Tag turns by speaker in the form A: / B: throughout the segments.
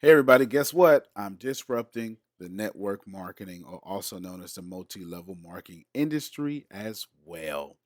A: Hey, everybody, guess what? I'm disrupting the network marketing, or also known as the multi level marketing industry as well.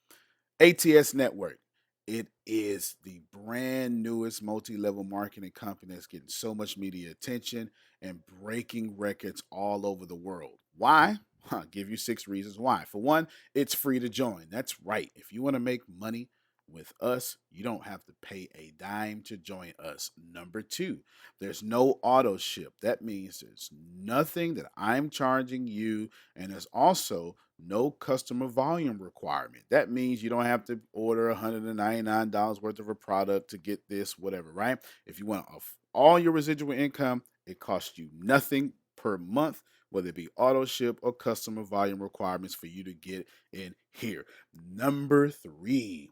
A: ATS Network. It is the brand newest multi level marketing company that's getting so much media attention and breaking records all over the world. Why? I'll give you 6 reasons why. For one, it's free to join. That's right. If you want to make money with us, you don't have to pay a dime to join us. Number two, there's no auto ship. That means there's nothing that I'm charging you, and there's also no customer volume requirement. That means you don't have to order $199 worth of a product to get this, whatever, right? If you want all your residual income, it costs you nothing per month, whether it be auto ship or customer volume requirements for you to get in here. Number three,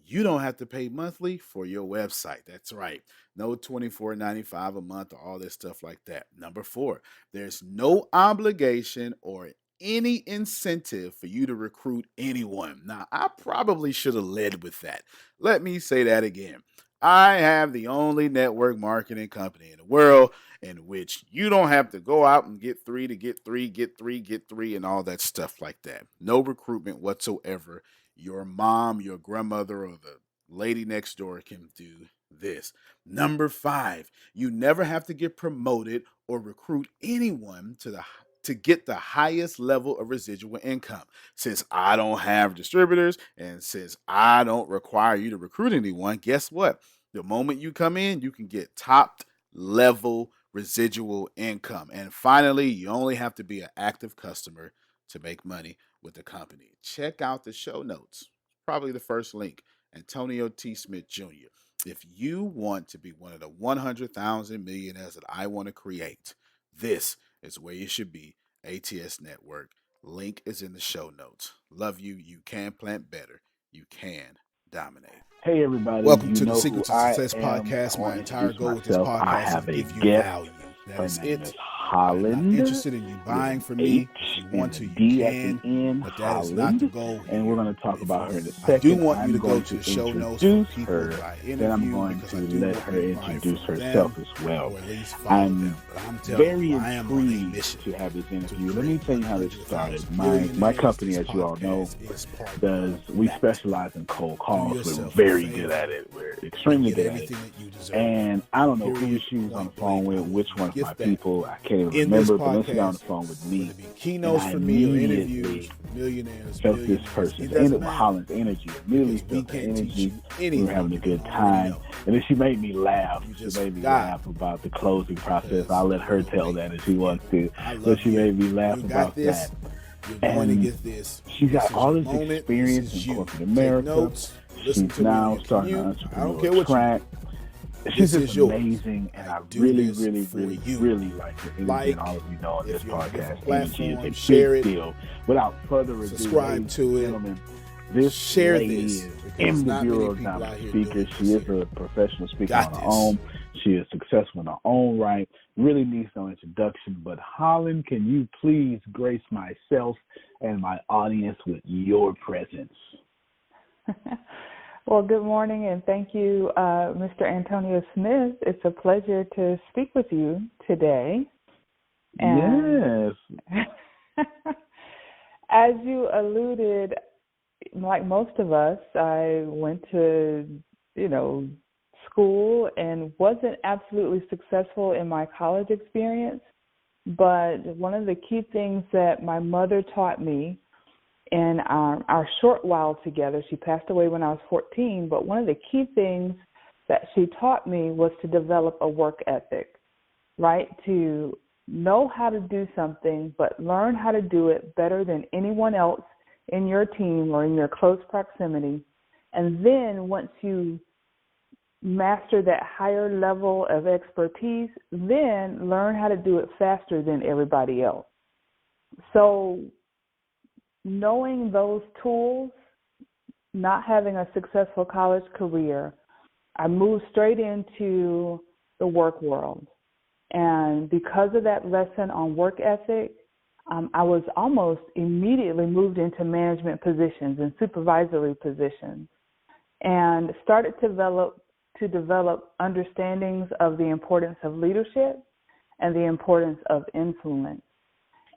A: you don't have to pay monthly for your website. That's right. No $24.95 a month or all this stuff like that. Number four, there's no obligation or any incentive for you to recruit anyone. Now, I probably should have led with that. Let me say that again. I have the only network marketing company in the world in which you don't have to go out and get three to get three, get three, get three, and all that stuff like that. No recruitment whatsoever. Your mom, your grandmother, or the lady next door can do this. Number five, you never have to get promoted or recruit anyone to get the highest level of residual income. Since I don't have distributors and since I don't require you to recruit anyone, guess what? The moment you come in, you can get top level residual income. And finally, you only have to be an active customer to make money with the company. Check out the show notes. Probably the first link. Antonio T. Smith Jr. If you want to be one of the 100,000 millionaires that I want to create, this is where you should be. ATS Network. Link is in the show notes. Love you. You can plant better. You can dominate.
B: Hey everybody,
A: Welcome
B: you
A: to the
B: know who
A: Secret to
B: I
A: Success
B: am. I
A: podcast. My
B: want to
A: entire
B: introduce
A: goal with this
B: myself. I
A: podcast is
B: have
A: to
B: a
A: give you
B: guest.
A: value. That
B: Her
A: is
B: name is
A: it. I am not
B: Holland
A: interested in you
B: with
A: buying
B: an
A: from
B: H
A: me. If you
B: and
A: want
B: a
A: to, you
B: D at the
A: can,
B: end,
A: but that is not the
B: Holland.
A: goal
B: And we're
A: here.
B: going to talk
A: If
B: about
A: you,
B: her in a
A: I do
B: second.
A: want you
B: I'm
A: to go
B: going
A: to
B: to
A: the show notes for
B: introduce
A: the people
B: her.
A: that I
B: Then I'm
A: interview
B: going
A: because I
B: to
A: do
B: let
A: want
B: her
A: you to buy
B: introduce
A: from
B: herself
A: them
B: as well.
A: or at least follow them.
B: I'm
A: But I'm telling
B: very
A: you, I am on a
B: intrigued
A: mission
B: to have this
A: to
B: interview. Let me
A: create
B: tell you how this started.
A: 100,000
B: My
A: millionaires.
B: company,
A: This
B: as you all know,
A: podcast is part of
B: we
A: that.
B: specialize in cold
A: Do
B: calls. We're
A: yourself a
B: very good at
A: favor
B: it. We're
A: and
B: extremely
A: get
B: good at it.
A: everything that you deserve.
B: And I don't know who
A: Period.
B: she was on the
A: Point
B: phone
A: blank. I
B: with,
A: want
B: which
A: you
B: one
A: to
B: of my
A: gift that.
B: people. I can't even
A: In this
B: remember, but then she got on the
A: podcast,
B: phone with
A: whether
B: me.
A: it be
B: And
A: keynotes
B: I
A: for me or interviews
B: immediately
A: for millionaires,
B: felt this
A: billionaires,
B: person's
A: it doesn't
B: energy,
A: matter
B: Holland's energy. Immediately
A: because we
B: felt the
A: can't teach
B: energy.
A: you
B: We were
A: anything
B: having a
A: you don't
B: good
A: already
B: time.
A: know.
B: And then she made me laugh.
A: You
B: She
A: just
B: made me
A: forgot
B: laugh about the closing process.
A: because
B: I'll let
A: you
B: her
A: will
B: tell
A: make
B: that
A: me
B: if she
A: forget.
B: wants to.
A: I
B: But
A: love
B: she
A: you.
B: made me laugh
A: You got
B: about
A: this.
B: that.
A: You're going to
B: And
A: get this.
B: she
A: This
B: got
A: is
B: all
A: your
B: this
A: moment. This
B: experience
A: is
B: in
A: you.
B: corporate
A: Take
B: America.
A: notes.
B: She's
A: Listen to me on
B: now
A: your
B: starting
A: commute.
B: an
A: I don't
B: entrepreneur
A: care what you do.
B: track. She's
A: This
B: just
A: is yours.
B: amazing, and
A: I
B: I
A: do
B: really,
A: this
B: really,
A: for
B: really,
A: you.
B: really like her energy. And
A: Like,
B: all of you know on this
A: if you're on a different
B: podcast, energy is
A: platform,
B: a
A: share
B: big
A: it.
B: deal. Without further ado,
A: Subscribe
B: ladies
A: to
B: and
A: it.
B: gentlemen, this
A: Share
B: lady
A: this
B: is
A: because
B: in the
A: not many
B: Bureau of
A: people
B: Dynamic
A: out here
B: Speaker.
A: doing
B: She
A: this
B: is
A: here.
B: a professional speaker
A: Got
B: on her
A: this.
B: own. She is successful in her own right. Really needs no introduction. But Holland, can you please grace myself and my audience with your presence?
C: Well, good morning, and thank you, Mr. Antonio Smith. It's a pleasure to speak with you today. And
B: yes.
C: as you alluded, like most of us, I went to, school and wasn't absolutely successful in my college experience. But one of the key things that my mother taught me in our short while together, she passed away when I was 14, but one of the key things that she taught me was to develop a work ethic, right? To know how to do something, but learn how to do it better than anyone else in your team or in your close proximity. And then once you master that higher level of expertise, then learn how to do it faster than everybody else. So knowing those tools, not having a successful college career, I moved straight into the work world. And because of that lesson on work ethic, I was almost immediately moved into management positions and supervisory positions and started to develop understandings of the importance of leadership and the importance of influence,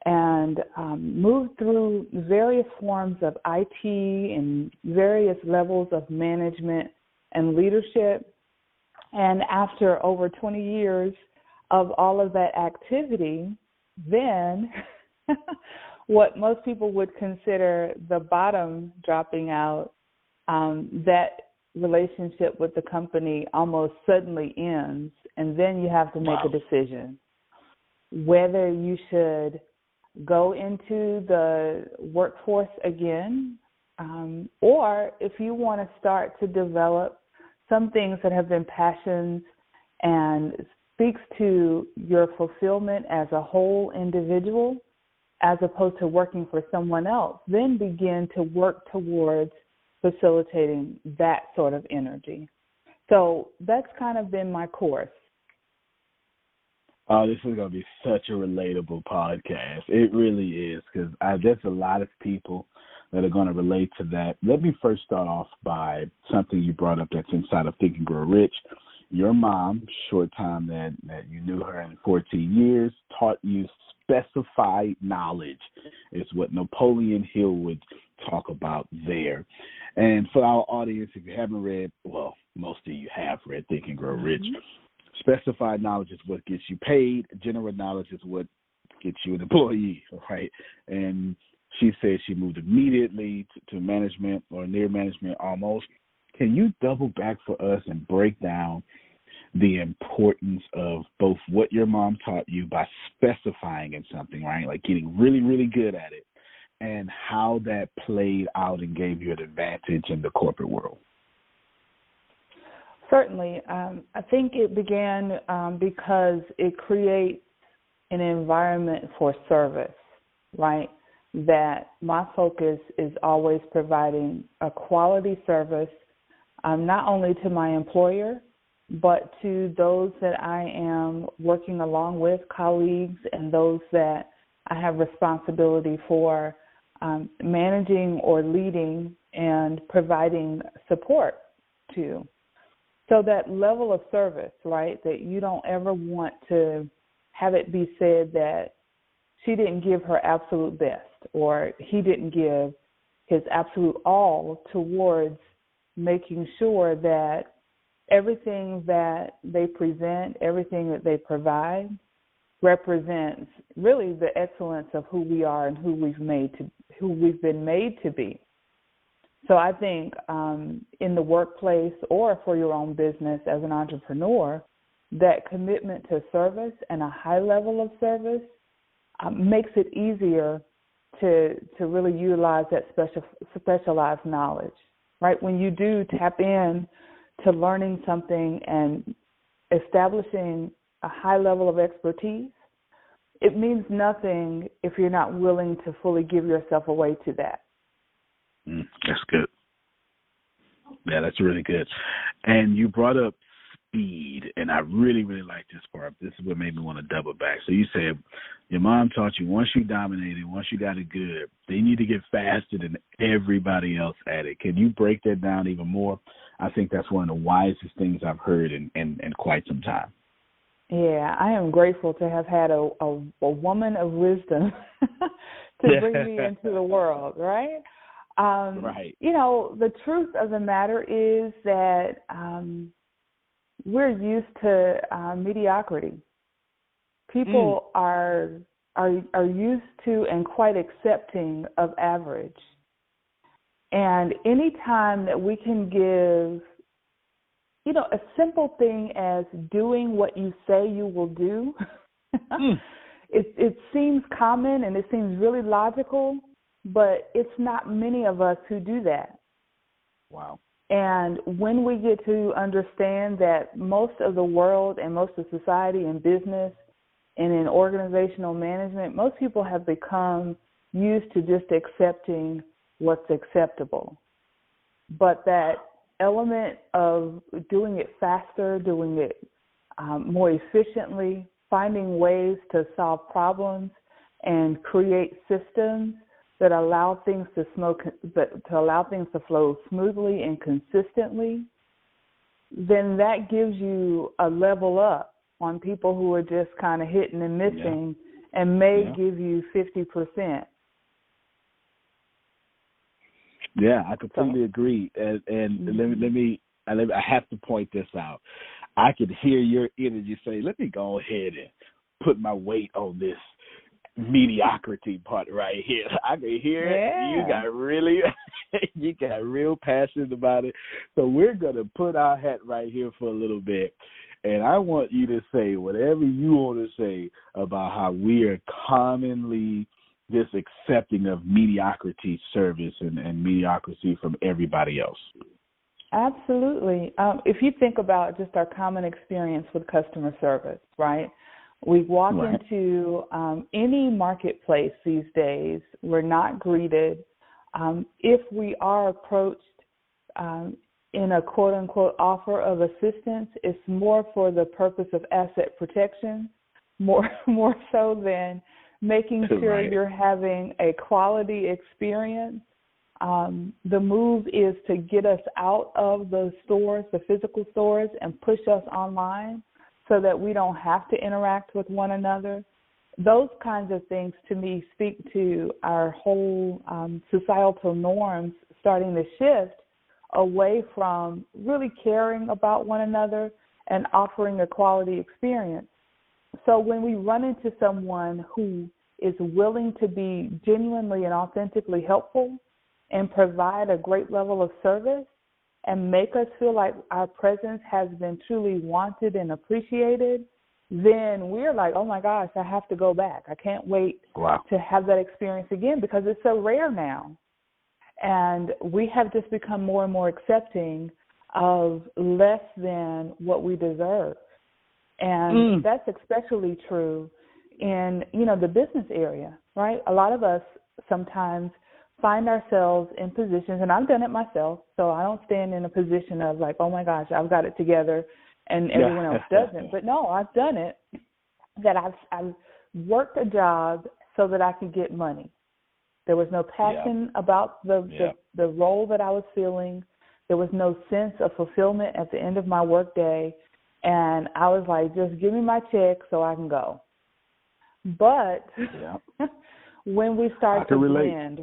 C: and moved through various forms of IT and various levels of management and leadership. And after over 20 years of all of that activity, then what most people would consider the bottom dropping out, that relationship with the company almost suddenly ends, and then you have to make a decision whether you should go into the workforce again, or if you want to start to develop some things that have been passions and speaks to your fulfillment as a whole individual, as opposed to working for someone else, then begin to work towards facilitating that sort of energy. So that's kind of been my course.
B: Oh, this is going to be such a relatable podcast. It really is, because there's a lot of people that are going to relate to that. Let me first start off by something you brought up that's inside of Think and Grow Rich. Your mom, short time that you knew her in 14 years, taught you specified knowledge. It's what Napoleon Hill would talk about there. And for our audience, if you haven't read, well, most of you have read Think and Grow Rich. Specified knowledge is what gets you paid. General knowledge is what gets you an employee, right? And she said she moved immediately to management or near management almost. Can you double back for us and break down the importance of both what your mom taught you by specifying in something, right? Like getting really, really good at it, and how that played out and gave you an advantage in the corporate world?
C: Certainly. I think it began because it creates an environment for service, right? That my focus is always providing a quality service, not only to my employer, but to those that I am working along with, colleagues, and those that I have responsibility for managing or leading and providing support to. So that level of service, right, that you don't ever want to have it be said that she didn't give her absolute best or he didn't give his absolute all towards making sure that everything that they present, everything that they provide represents really the excellence of who we are and who we've been made to be. So I think in the workplace or for your own business as an entrepreneur, that commitment to service and a high level of service makes it easier to really utilize that specialized knowledge, right? When you do tap in to learning something and establishing a high level of expertise, it means nothing if you're not willing to fully give yourself away to that.
B: That's good. Yeah, that's really good. And you brought up speed, and I really, really like this part. This is what made me want to double back. So you said your mom taught you once you dominated, once you got it good, then you need to get faster than everybody else at it. Can you break that down even more? I think that's one of the wisest things I've heard in quite some time.
C: Yeah, I am grateful to have had a woman of wisdom to bring me into the world, right?
B: Right.
C: You know, the truth of the matter is that we're used to mediocrity. People are used to and quite accepting of average. And any time that we can give, you know, a simple thing as doing what you say you will do, it seems common and it seems really logical, but it's not many of us who do that.
B: Wow.
C: And when we get to understand that most of the world and most of society and business and in organizational management, most people have become used to just accepting what's acceptable. But that element of doing it faster, doing it more efficiently, finding ways to solve problems and create systems that allow things to flow smoothly and consistently, then that gives you a level up on people who are just kind of hitting and missing and may give you 50%.
B: Yeah, I completely agree. And let me I have to point this out. I could hear your energy say, let me go ahead and put my weight on this mediocrity part right here. I can hear it. You got real passionate about it. So we're going to put our hat right here for a little bit. And I want you to say whatever you want to say about how we are commonly just accepting of mediocrity service and mediocrity from everybody else.
C: Absolutely. If you think about just our common experience with customer service, right? We walk into any marketplace these days, we're not greeted. If we are approached in a quote-unquote offer of assistance, it's more for the purpose of asset protection, more so than making sure you're having a quality experience. The move is to get us out of the stores, the physical stores, and push us online so that we don't have to interact with one another. Those kinds of things, to me, speak to our whole societal norms starting to shift away from really caring about one another and offering a quality experience. So when we run into someone who is willing to be genuinely and authentically helpful and provide a great level of service and make us feel like our presence has been truly wanted and appreciated, then we're like, oh my gosh, I have to go back. I can't wait to have that experience again because it's so rare now. And we have just become more and more accepting of less than what we deserve. And that's especially true in, the business area, right? A lot of us sometimes find ourselves in positions, and I've done it myself, so I don't stand in a position of like, oh my gosh, I've got it together and everyone else doesn't. But no, I've done it, that I've worked a job so that I could get money. There was no passion about the role that I was filling. There was no sense of fulfillment at the end of my work day. And I was like, just give me my check so I can go. But when we start to blend,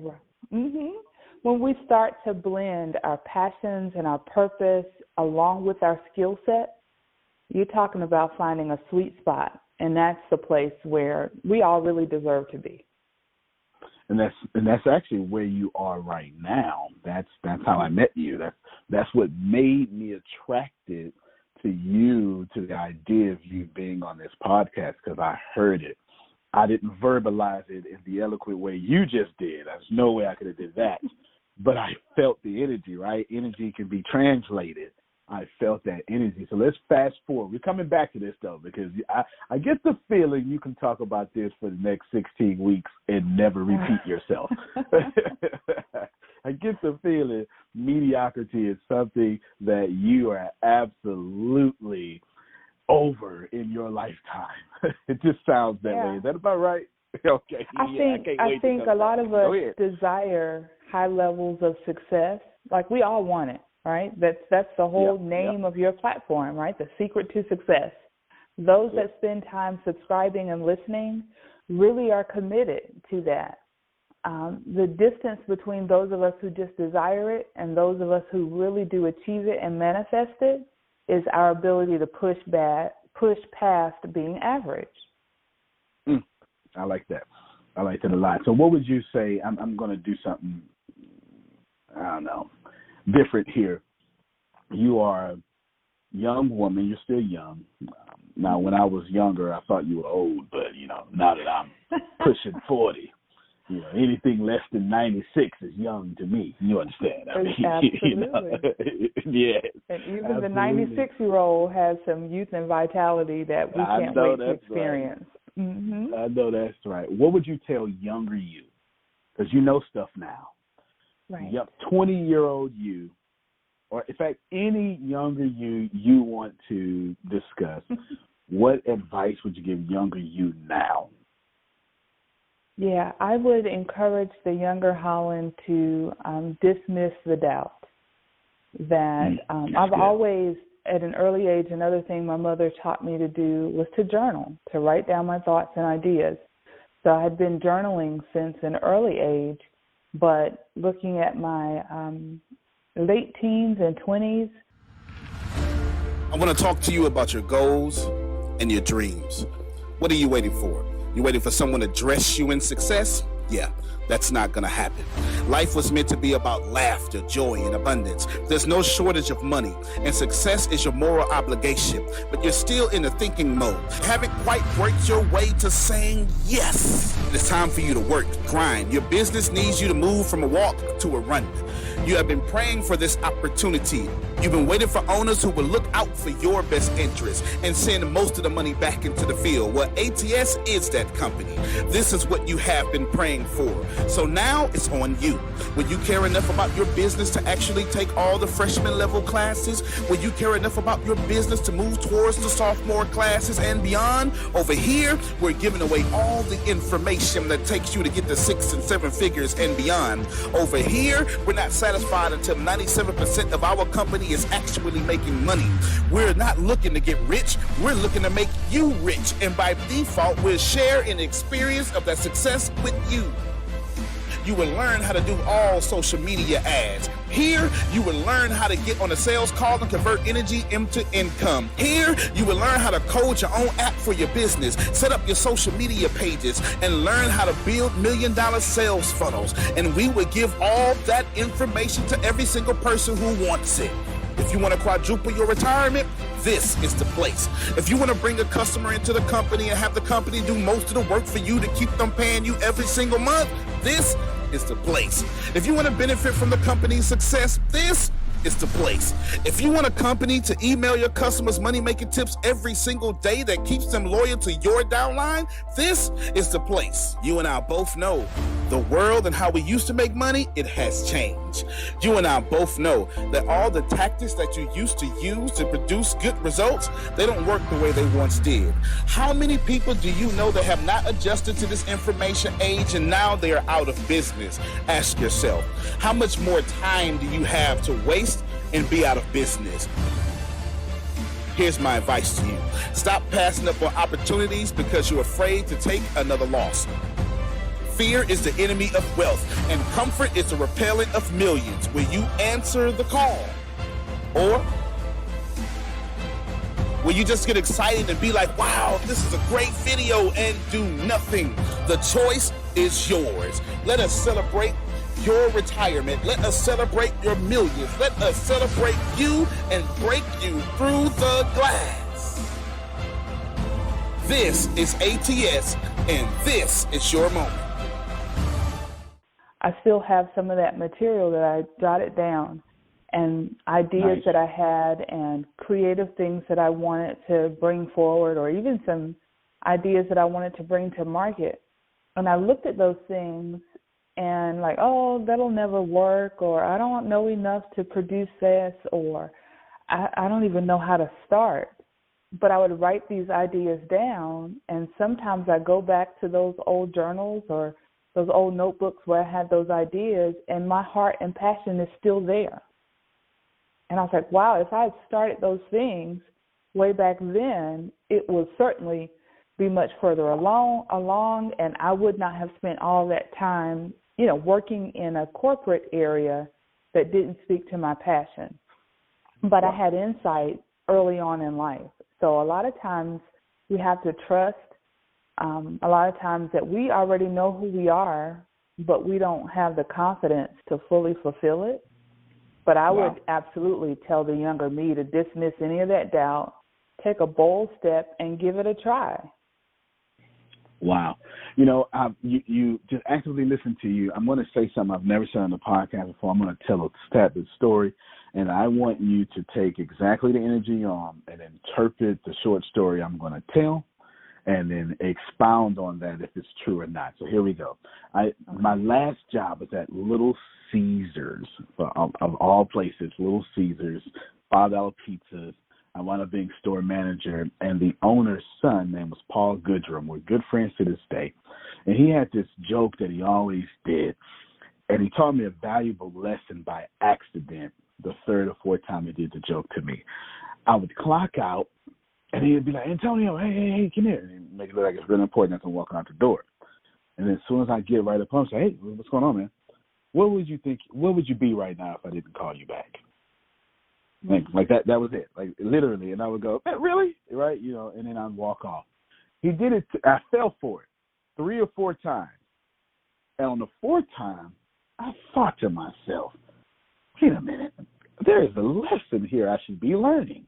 C: when we start to blend our passions and our purpose along with our skill set, you're talking about finding a sweet spot. And that's the place where we all really deserve to be.
B: And that's actually where you are right now. That's how I met you. That's what made me attracted to you, to the idea of you being on this podcast, because I heard it. I didn't verbalize it in the eloquent way you just did. There's no way I could have did that. But I felt the energy, right? Energy can be translated. I felt that energy. So let's fast forward. We're coming back to this, though, because I get the feeling you can talk about this for the next 16 weeks and never repeat yourself. I get the feeling mediocrity is something that you are absolutely over in your lifetime. It just sounds that way. Is that about right? Okay.
C: I think a lot of us desire high levels of success. Like, we all want it. Right? That's the whole name of your platform, right? The secret to success. Those that spend time subscribing and listening really are committed to that. The distance between those of us who just desire it and those of us who really do achieve it and manifest it is our ability to push past being average.
B: I like that. I like that a lot. So what would you say? I'm going to do something, I don't know, different here. You are a young woman. You're still young. Now, when I was younger, I thought you were old, but, now that I'm pushing 40, anything less than 96 is young to me. You understand? I mean,
C: absolutely. And even the 96-year-old has some youth and vitality that we can't wait to experience.
B: Right. I know that's right. What would you tell younger you? Because you know stuff now.
C: Right.
B: 20-year-old you, or in fact, any younger you want to discuss, what advice would you give younger you now?
C: Yeah, I would encourage the younger Holland to dismiss the doubt that I've always at an early age, another thing my mother taught me to do was to journal, to write down my thoughts and ideas. So I had been journaling since an early age, but looking at my late teens and 20s.
A: I want to talk to you about your goals and your dreams. What are you waiting for? You waiting for someone to dress you in success? Yeah, that's not going to happen. Life was meant to be about laughter, joy, and abundance. There's no shortage of money, and success is your moral obligation, but you're still in the thinking mode. You haven't quite worked your way to saying yes. It's time for you to work, grind. Your business needs you to move from a walk to a run. You have been praying for this opportunity. You've been waiting for owners who will look out for your best interests and send most of the money back into the field. Well, ATS is that company. This is what you have been praying for. So now it's on you. Will you care enough about your business to actually take all the freshman level classes? Will you care enough about your business to move towards the sophomore classes and beyond? Over here, we're giving away all the information that takes you to get the 6 and 7 figures and beyond. Over here, we're not satisfied until 97% of our company is actually making money. We're not looking to get rich, we're looking to make you rich. And by default, we'll share an experience of that success with you. You will learn how to do all social media ads. Here, you will learn how to get on a sales call and convert energy into income. Here, you will learn how to code your own app for your business, set up your social media pages, and learn how to build $1 million sales funnels. And we will give all that information to every single person who wants it. If you want to quadruple your retirement, this is the place. If you want to bring a customer into the company and have the company do most of the work for you to keep them paying you every single month, this is the place. If you want to benefit from the company's success, this is the place. If you want a company to email your customers money-making tips every single day that keeps them loyal to your downline, this is the place. You and I both know the world and how we used to make money, it has changed. You and I both know that all the tactics that you used to use to produce good results, they don't work the way they once did. How many people do you know that have not adjusted to this information age and now they are out of business? Ask yourself, how much more time do you have to waste and be out of business? Here's my advice to you. Stop passing up on opportunities because you're afraid to take another loss. Fear is the enemy of wealth, and comfort is the repellent of millions. Will you answer the call? Or will you just get excited and be like, wow, this is a great video, and do nothing? The choice is yours. Let us celebrate your retirement. Let us celebrate your millions. Let us celebrate you and break you through the glass. This is ATS, and this is your moment.
C: I still have some of that material that I jotted down, and ideas that I had, and creative things that I wanted to bring forward, or even some ideas that I wanted to bring to market. And I looked at those things and like, oh, that'll never work, or I don't know enough to produce this, or I don't even know how to start. But I would write these ideas down, and sometimes I go back to those old journals or those old notebooks where I had those ideas, and my heart and passion is still there. And I was like, wow, if I had started those things way back then, it would certainly be much further along, and I would not have spent all that time, working in a corporate area that didn't speak to my passion. But I had insight early on in life. So a lot of times we have to trust, a lot of times that we already know who we are, but we don't have the confidence to fully fulfill it. But I would absolutely tell the younger me to dismiss any of that doubt, take a bold step, and give it a try.
B: Wow. You just actively listen to you. I'm going to say something I've never said on the podcast before. I'm going to tell a stab story, and I want you to take exactly the energy on and interpret the short story I'm going to tell, and then expound on that if it's true or not. So here we go. My last job was at Little Caesars, of all places, Little Caesars, $5 pizzas. I wound up being store manager, and the owner's son, name was Paul Goodrum. We're good friends to this day. And he had this joke that he always did, and he taught me a valuable lesson by accident the third or fourth time he did the joke to me. I would clock out, and he'd be like, Antonio, hey, come here. And he'd make it look like it's really important as I'm walking out the door. And then as soon as I get right up on him, say, hey, what's going on, man? What would you be right now if I didn't call you back? Like that was it. Like literally. And I would go, really? Right? And then I'd walk off. He did it. I fell for it 3 or 4 times. And on the 4th time, I thought to myself, wait a minute. There is a lesson here I should be learning.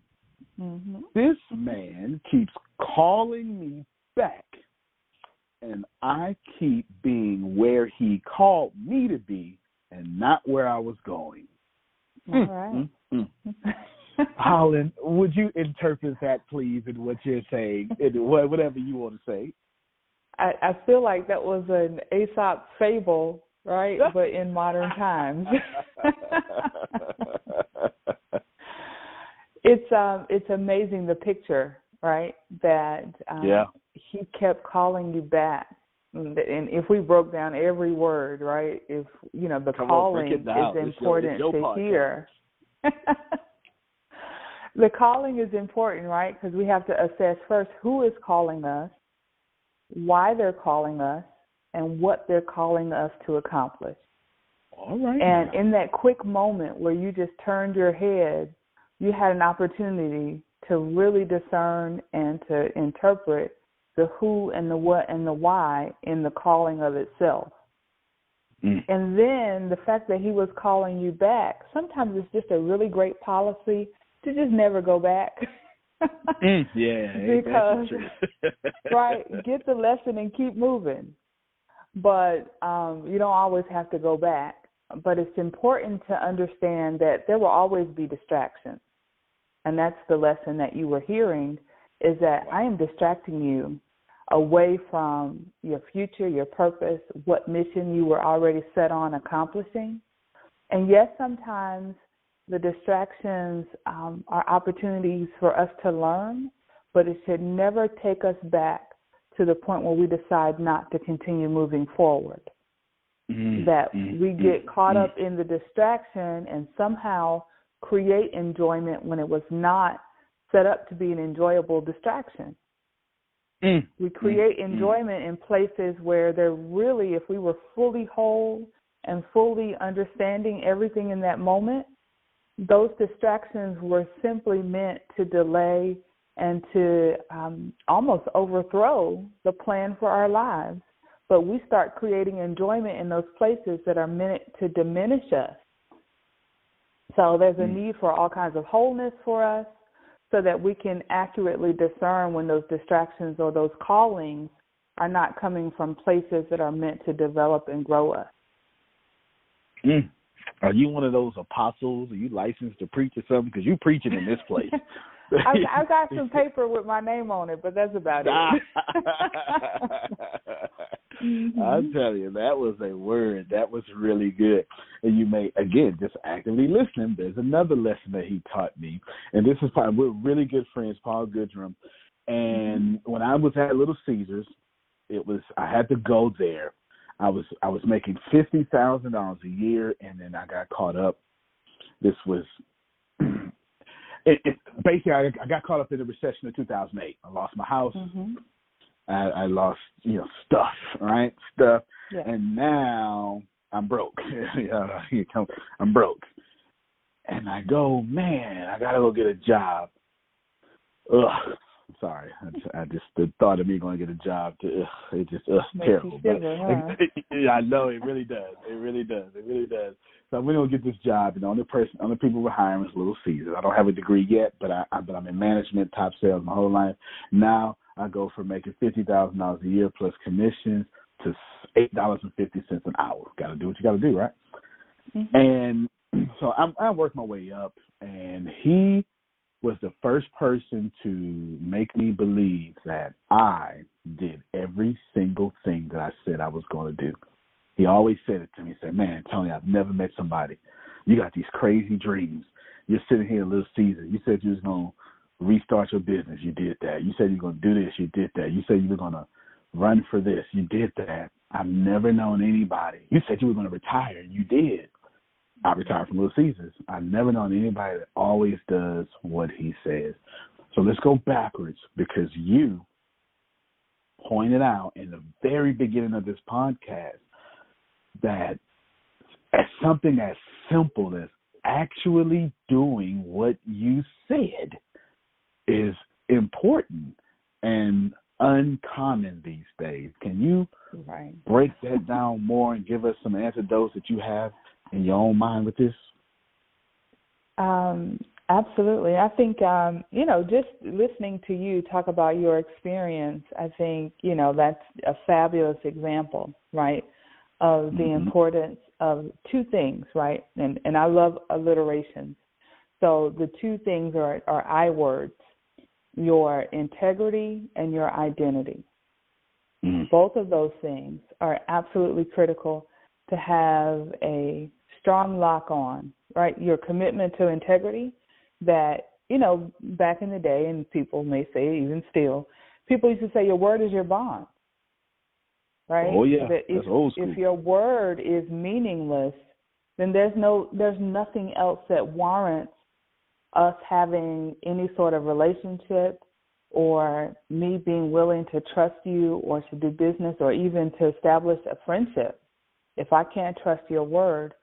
B: Mm-hmm. This man keeps calling me back, and I keep being where he called me to be and not where I was going.
C: All right.
B: Holland, would you interpret that, please, in what you're saying, in whatever you want to say?
C: I feel like that was an Aesop fable, right? But in modern times. It's amazing, the picture, right? That he kept calling you back. And if we broke down every word, right? If, the calling is important to hear. The calling is important, right? Because we have to assess first who is calling us, why they're calling us, and what they're calling us to accomplish.
B: All right.
C: And in that quick moment where you just turned your head, you had an opportunity to really discern and to interpret the who and the what and the why in the calling of itself. And then the fact that he was calling you back, sometimes it's just a really great policy to just never go back. Because, right, get the lesson and keep moving. But you don't always have to go back. But it's important to understand that there will always be distractions. And that's the lesson that you were hearing, is that I am distracting you away from your future, your purpose, what mission you were already set on accomplishing. And yes, sometimes the distractions are opportunities for us to learn, but it should never take us back to the point where we decide not to continue moving forward. That we get caught up in the distraction and somehow create enjoyment when it was not set up to be an enjoyable distraction. We create enjoyment in places where they're really, if we were fully whole and fully understanding everything in that moment, those distractions were simply meant to delay and to almost overthrow the plan for our lives. But we start creating enjoyment in those places that are meant to diminish us. So there's a need for all kinds of wholeness for us so that we can accurately discern when those distractions or those callings are not coming from places that are meant to develop and grow us.
B: Are you one of those apostles? Are you licensed to preach or something? Because you're preaching in this place.
C: I've got some paper with my name on it, but that's about it.
B: I'll tell you, that was a word. That was really good. And you may, again, just actively listening, there's another lesson that he taught me. And this is probably, we're really good friends, Paul Goodrum. And when I was at Little Caesars, I had to go there. I was making $50,000 a year, and then I got caught up. This was basically I got caught up in the recession of 2008. I lost my house. I lost stuff, right? Stuff, and now I'm broke. I'm broke, and I go, man, I gotta go get a job. Sorry, I just the thought of me going to get a job, it's just terrible. Yeah, I know it really does. It really does. So I'm going to get this job, and the only people we're hiring is Little Caesars. I don't have a degree yet, but I'm in management, top sales my whole life. Now I go from making $50,000 a year plus commissions to $8.50 an hour. Got to do what you got to do, right? And so I work my way up, and he was the first person to make me believe that I did every single thing that I said I was going to do. He always said it to me. He said, man, Tony, I've never met somebody. You got these crazy dreams. You're sitting here at Little Caesar. You said you was going to restart your business. You did that. You said you were going to do this. You did that. You said you were going to run for this. You did that. I've never known anybody. You said you were going to retire, and you did. I retired from Little Caesars. I've never known anybody that always does what he says. So let's go backwards, because you pointed out in the very beginning of this podcast that something as simple as actually doing what you said is important and uncommon these days. Can you break that down more and give us some antidotes that you have in your own mind with this?
C: Absolutely. I think, just listening to you talk about your experience, I think, that's a fabulous example, right, of the importance of two things, right? And I love alliterations. So the two things are I words, your integrity and your identity. Both of those things are absolutely critical to have a strong lock on, right? Your commitment to integrity that, back in the day, and people may say even still, people used to say your word is your bond, right?
B: Oh, yeah,
C: that
B: that's old school.
C: If your word is meaningless, then there's nothing else that warrants us having any sort of relationship or me being willing to trust you or to do business or even to establish a friendship if I can't trust your word.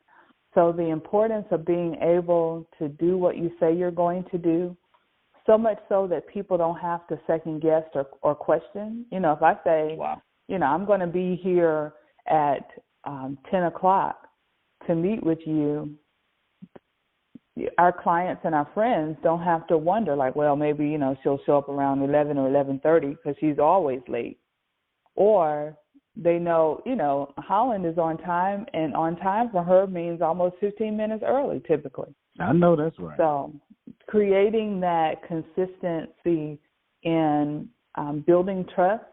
C: So the importance of being able to do what you say you're going to do, so much so that people don't have to second guess or question. If I say, I'm going to be here at 10 o'clock to meet with you, our clients and our friends don't have to wonder, like, well, maybe, she'll show up around 11 or 11:30 because she's always late. Or they know, Holland is on time, and on time for her means almost 15 minutes early typically.
B: I know that's right.
C: So creating that consistency in building trust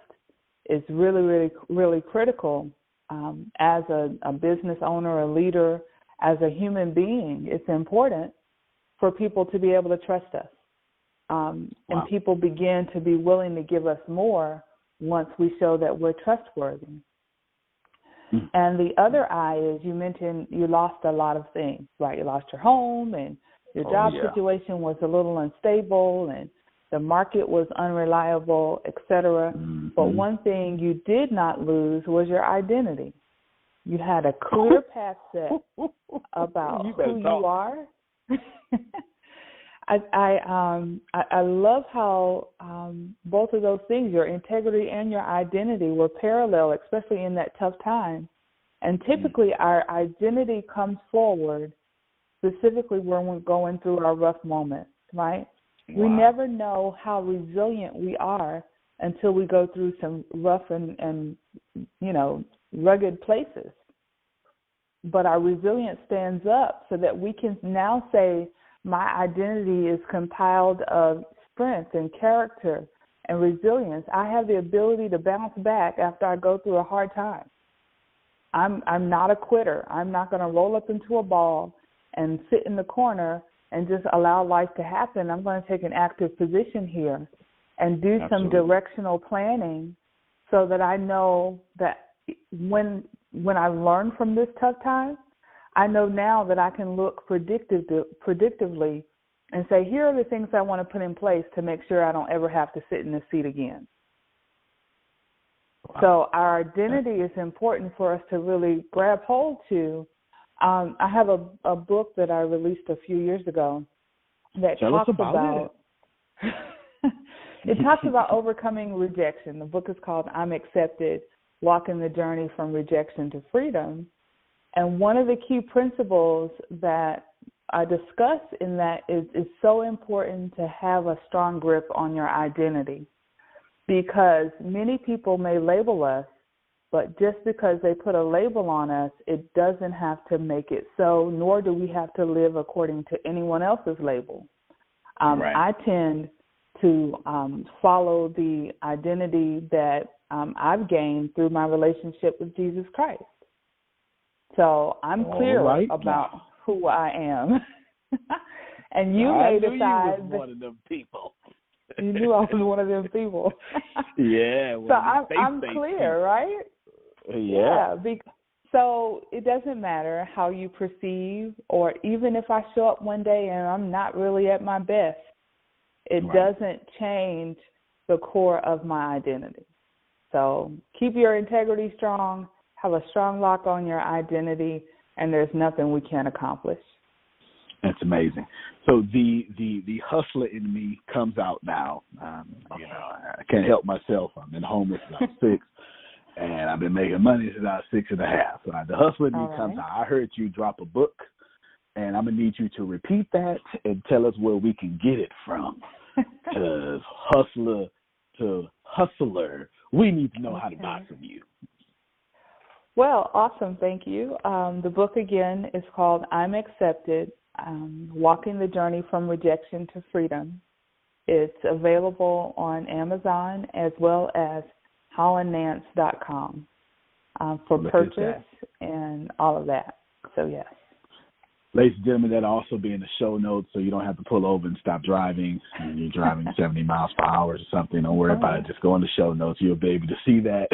C: is really, really, really critical as a business owner, a leader, as a human being. It's important for people to be able to trust us. And people begin to be willing to give us more once we show that we're trustworthy. And the other I is, you mentioned you lost a lot of things, right? You lost your home, and your job situation was a little unstable, and the market was unreliable, et cetera. But one thing you did not lose was your identity. You had a clear path set about who you are. I love how both of those things, your integrity and your identity, were parallel, especially in that tough time. And typically our identity comes forward specifically when we're going through our rough moments, right? We never know how resilient we are until we go through some rough and rugged places. But our resilience stands up so that we can now say, my identity is compiled of strength and character and resilience. I have the ability to bounce back after I go through a hard time. I'm not a quitter. I'm not going to roll up into a ball and sit in the corner and just allow life to happen. I'm going to take an active position here and do some directional planning so that I know that when I learn from this tough time, I know now that I can look predictively and say, here are the things I want to put in place to make sure I don't ever have to sit in this seat again. So our identity is important for us to really grab hold to. I have a book that I released a few years ago that talks about it talks about overcoming rejection. The book is called I'm Accepted, Walking the Journey from Rejection to Freedom. And one of the key principles that I discuss in that is so important to have a strong grip on your identity, because many people may label us, but just because they put a label on us, it doesn't have to make it so, nor do we have to live according to anyone else's label. I tend to follow the identity that I've gained through my relationship with Jesus Christ. So I'm clear about who I am. And you may decide
B: you was one of them people.
C: You knew I was one of them people.
B: Yeah.
C: So I'm clear, right?
B: Yeah.
C: So it doesn't matter how you perceive, or even if I show up one day and I'm not really at my best, it doesn't change the core of my identity. So keep your integrity strong, have a strong lock on your identity, and there's nothing we can't accomplish.
B: That's amazing. So the hustler in me comes out now. You know, I can't help myself. I've been homeless since I was 6, and I've been making money since I was 6 and a half. So the hustler in me comes out. I heard you drop a book, and I'm going to need you to repeat that and tell us where we can get it from. Because hustler to hustler, we need to know how to buy from you.
C: Well, awesome. Thank you. The book, again, is called I'm Accepted, Walking the Journey from Rejection to Freedom. It's available on Amazon as well as hollandnance.com for purchase and all of that. So, yes.
B: Ladies and gentlemen, that'll also be in the show notes, so you don't have to pull over and stop driving. When you're driving 70 miles per hour or something, don't worry about it. Just go in the show notes. You'll be able to see that.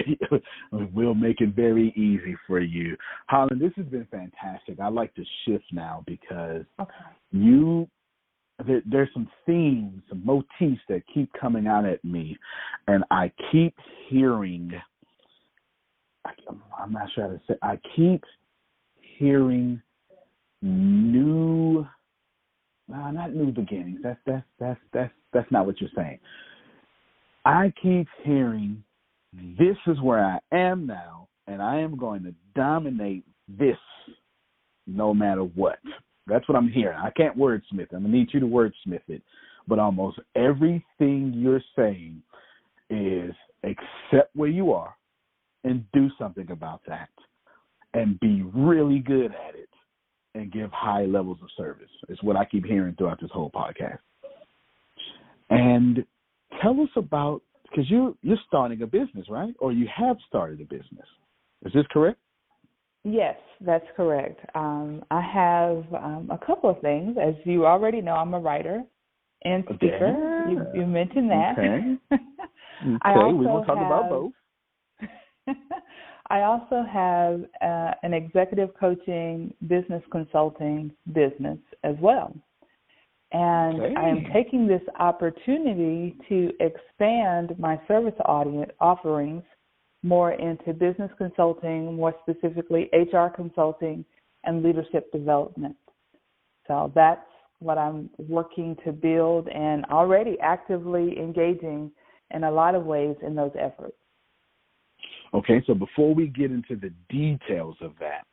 B: We'll make it very easy for you. Holland, this has been fantastic. I'd like to shift now because there's some themes, some motifs that keep coming out at me, and I keep hearing, I'm not sure how to say, I keep hearing not new beginnings. That's not what you're saying. I keep hearing, this is where I am now, and I am going to dominate this no matter what. That's what I'm hearing. I can't wordsmith. I'm going to need you to wordsmith it. But almost everything you're saying is accept where you are and do something about that and be really good at it and give high levels of service. It's what I keep hearing throughout this whole podcast. And tell us about, because you're starting a business, right? Or you have started a business. Is this correct?
C: Yes, that's correct. I have a couple of things. As you already know, I'm a writer and speaker. You mentioned that.
B: Okay. We're going to talk about both.
C: I also have an executive coaching business consulting business as well. And I am taking this opportunity to expand my service offerings more into business consulting, more specifically HR consulting and leadership development. So that's what I'm working to build and already actively engaging in a lot of ways in those efforts.
B: Okay, so before we get into the details of that,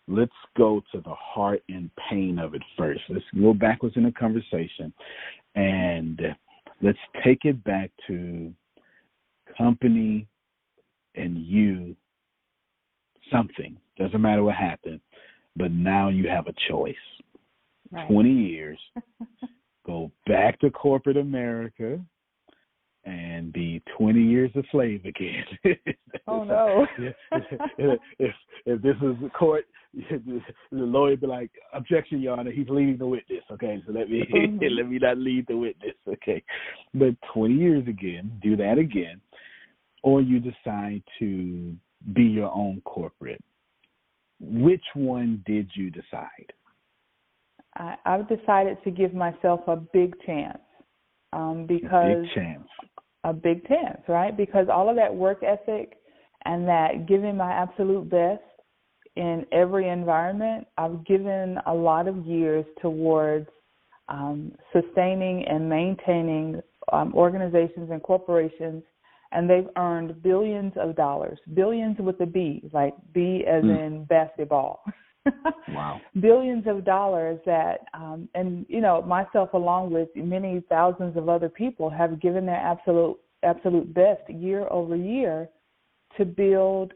B: let's go to the heart and pain of it first. Let's go backwards in the conversation, and let's take it back to company and you, something. Doesn't matter what happened, but now you have a choice. Right. 20 years, go back to corporate America, and be 20 years a slave again.
C: Oh, no.
B: if this is the court, the lawyer be like, objection, Your Honor, he's leading the witness. Okay, so let me not lead the witness. Okay, but 20 years again, do that again, or you decide to be your own corporate. Which one did you decide?
C: I've decided to give myself a big chance. Because a big chance, right? Because all of that work ethic and that giving my absolute best in every environment, I've given a lot of years towards sustaining and maintaining organizations and corporations, and they've earned billions of dollars, billions with a B, like B as in basketball.
B: Wow.
C: Billions of dollars that, and, you know, myself along with many thousands of other people have given their absolute best year over year to build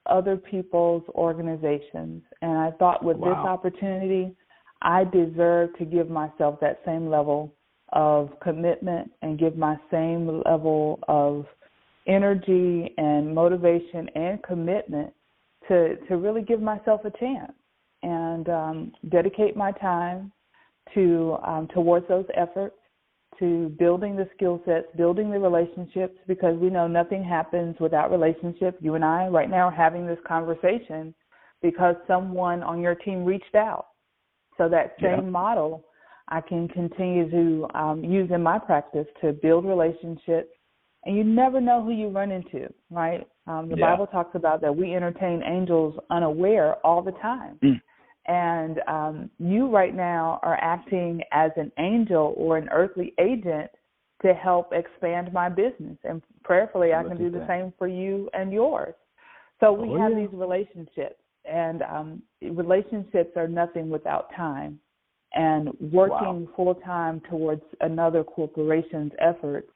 C: other people's organizations. And I thought with this opportunity, I deserve to give myself that same level of commitment and give my same level of energy and motivation and commitment to really give myself a chance and dedicate my time to towards those efforts, to building the skill sets, building the relationships, because we know nothing happens without relationships. You and I right now are having this conversation because someone on your team reached out. So that same model I can continue to use in my practice to build relationships. And you never know who you run into, right? The Bible talks about that we entertain angels unaware all the time. And you right now are acting as an angel or an earthly agent to help expand my business. And prayerfully, I can do the same for you and yours. So we have these relationships. And relationships are nothing without time. And working full-time towards another corporation's efforts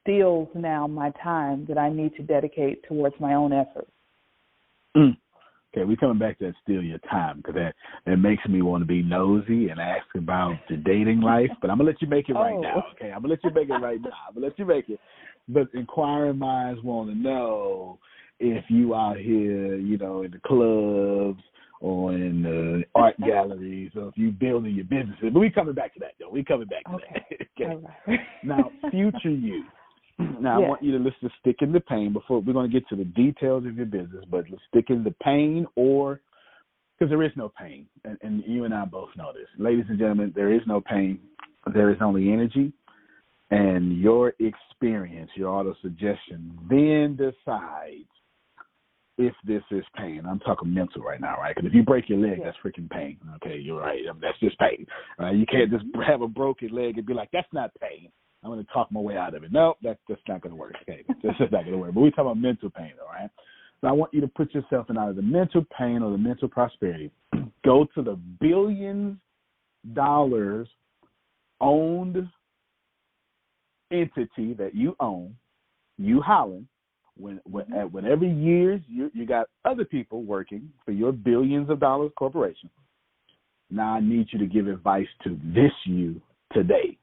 C: steals now my time that I need to dedicate towards my own efforts.
B: Okay, we're coming back to that steal your time, because that makes me want to be nosy and ask about the dating life. But I'm going to let you make it right now, okay? I'm going to let you make it right now. I'm going to let you make it. But inquiring minds want to know if you out here, in the clubs or in the art galleries, or if you building your businesses. But we coming back to that, though. We coming back to that. Okay. Right. Now, future you. Now, I want you to let's just stick in the pain before we're going to get to the details of your business, but let's stick in the pain, or because there is no pain, and you and I both know this. Ladies and gentlemen, there is no pain. There is only energy, and your experience, your auto-suggestion, then decides if this is pain. I'm talking mental right now, right? Because if you break your leg, that's freaking pain. Okay, you're right. That's just pain. Right? You can't just have a broken leg and be like, that's not pain. I'm going to talk my way out of it. No, that's not going to work. Okay, that's just not going to work. But we're talking about mental pain, all right? So I want you to put yourself in either the mental pain or the mental prosperity. Go to the billions dollars owned entity that you own, you Holland. Whenever years you got other people working for your billions of dollars corporation. Now I need you to give advice to this you today.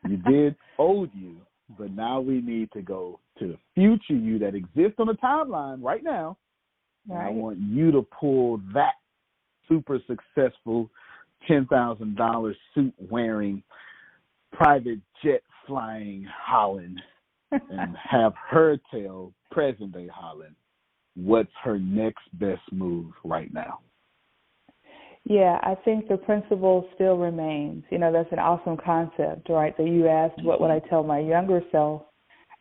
B: You did old you, but now we need to go to the future you that exists on the timeline right now. Right. And I want you to pull that super successful $10,000 suit wearing, private jet flying Holland and have her tell present day Holland what's her next best move right now.
C: Yeah, I think the principle still remains. That's an awesome concept, right? That you asked, what would I tell my younger self?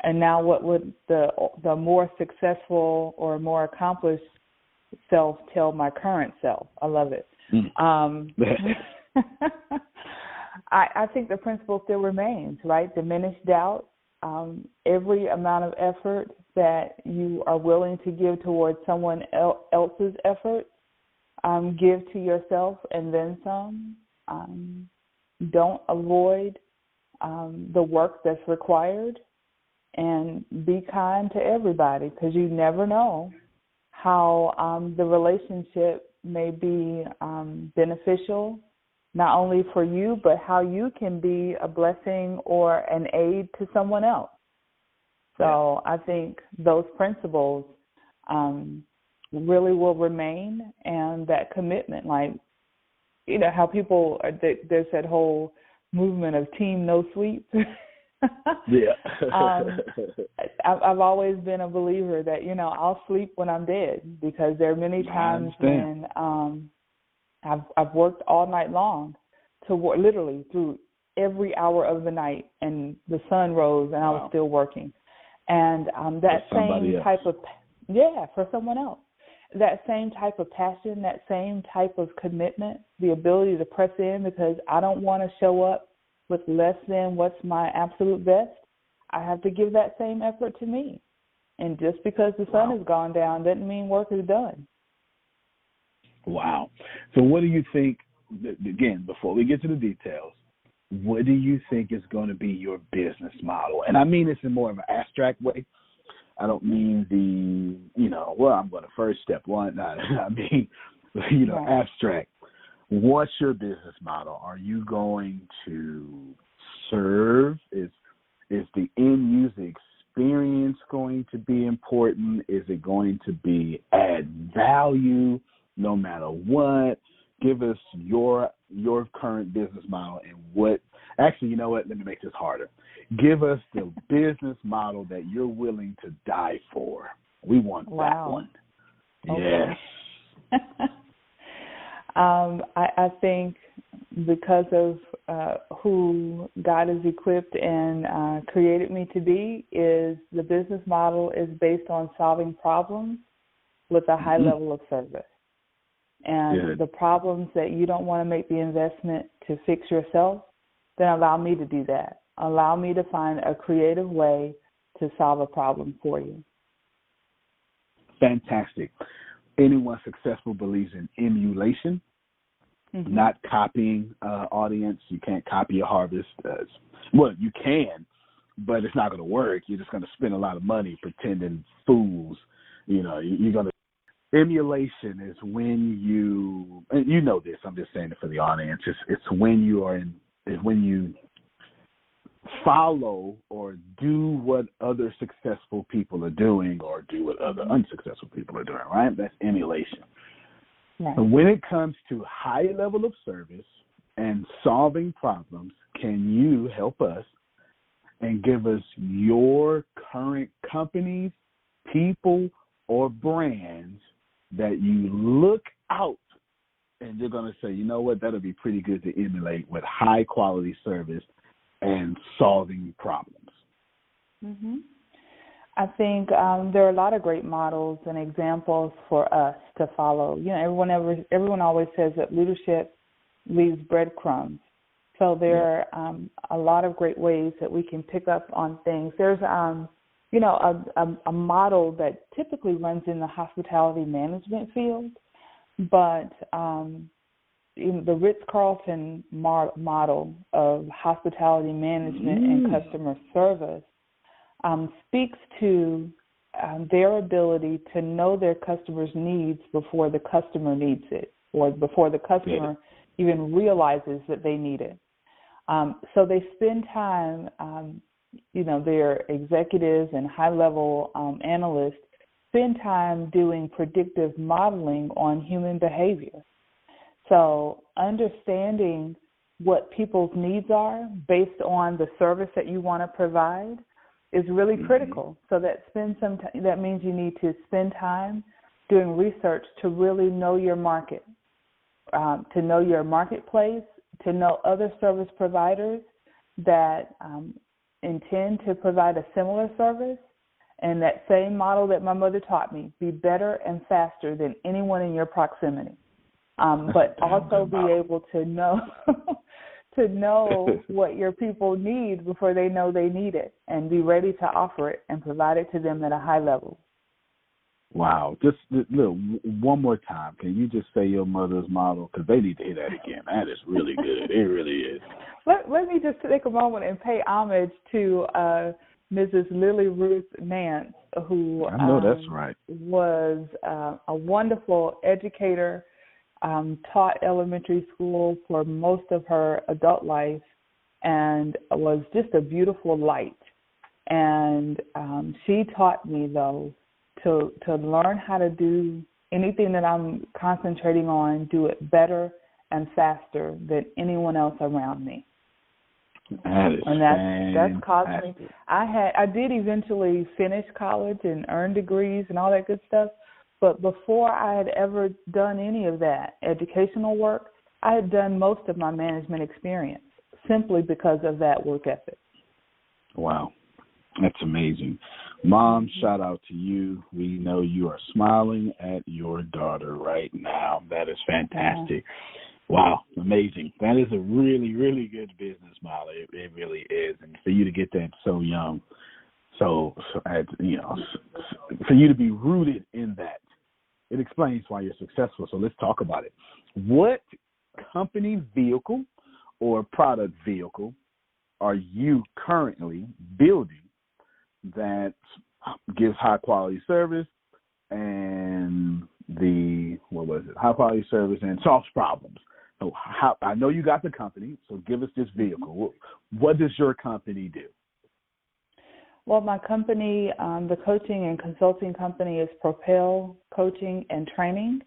C: And now what would the more successful or more accomplished self tell my current self? I love it. I think the principle still remains, right? Diminish doubt. Every amount of effort that you are willing to give towards someone else's effort, give to yourself and then some. Don't avoid the work that's required, and be kind to everybody, because you never know how the relationship may be beneficial, not only for you, but how you can be a blessing or an aid to someone else. So I think those principles really will remain, and that commitment, like, how people, there's that whole movement of team no sleep. I've always been a believer that, I'll sleep when I'm dead, because there are many times when I've worked all night long to literally through every hour of the night, and the sun rose and I was still working. And that same type of, for someone else, that same type of passion, that same type of commitment, the ability to press in, because I don't want to show up with less than what's my absolute best. I have to give that same effort to me. And just because the sun has gone down doesn't mean work is done.
B: Wow. So what do you think, again, before we get to the details, what do you think is going to be your business model? And I mean this in more of an abstract way. I don't mean I'm going to first step one. I mean, abstract. What's your business model? Are you going to serve? Is the end user experience going to be important? Is it going to be add value no matter what? Give us your current business model and what. Actually, you know what? Let me make this harder. Give us the business model that you're willing to die for. We want that one.
C: Okay.
B: Yes.
C: I think because of who God has equipped and created me to be, is the business model is based on solving problems with a high level of service. And the problems that you don't want to make the investment to fix yourself, then allow me to do that. Allow me to find a creative way to solve a problem for you.
B: Fantastic. Anyone successful believes in emulation, not copying audience. You can't copy a harvest. Well, you can, but it's not going to work. You're just going to spend a lot of money pretending fools. You know, you're going to. Emulation is when you, and you know this, I'm just saying it for the audience, it's when you are in, is when you follow or do what other successful people are doing or do what other unsuccessful people are doing, right? That's emulation. Right. And when it comes to high level of service and solving problems, can you help us and give us your current companies, people, or brands that you look out and you're going to say, you know what, that'll be pretty good to emulate with high quality service and solving problems?
C: I think there are a lot of great models and examples for us to follow. You know, everyone always says that leadership leaves breadcrumbs. So there are a lot of great ways that we can pick up on things. There's you know, a model that typically runs in the hospitality management field, but in the Ritz-Carlton model of hospitality management and customer service speaks to their ability to know their customer's needs before the customer needs it, or before the customer even realizes that they need it. So they spend time you know, their executives and high-level analysts spend time doing predictive modeling on human behavior. So understanding what people's needs are based on the service that you want to provide is really critical. So that means you need to spend time doing research to really know your market, to know your marketplace, to know other service providers that intend to provide a similar service, and that same model that my mother taught me, be better and faster than anyone in your proximity. But also be able to know what your people need before they know they need it, and be ready to offer it and provide it to them at a high level.
B: Wow. Just look, one more time. Can you just say your mother's model? Because they need to hear that again. That is really good. It really is.
C: Let me just take a moment and pay homage to Mrs. Lily Ruth Nance, who
B: I know that's right.
C: was a wonderful educator, taught elementary school for most of her adult life, and was just a beautiful light. And she taught me, though, to learn how to do anything that I'm concentrating on, do it better and faster than anyone else around me. That's caused me. I did eventually finish college and earn degrees and all that good stuff, but before I had ever done any of that educational work, I had done most of my management experience simply because of that work ethic.
B: Wow. That's amazing. Mom, shout out to you. We know you are smiling at your daughter right now. That is fantastic. Wow, amazing. That is a really, really good business model. It really is. And for you to get that so young, so you know, for you to be rooted in that, it explains why you're successful. So let's talk about it. What company vehicle or product vehicle are you currently building that gives high quality service and high quality service and solves problems? So I know you got the company, so give us this vehicle. What does your company do?
C: Well, my company, the coaching and consulting company, is Propel Coaching and Training,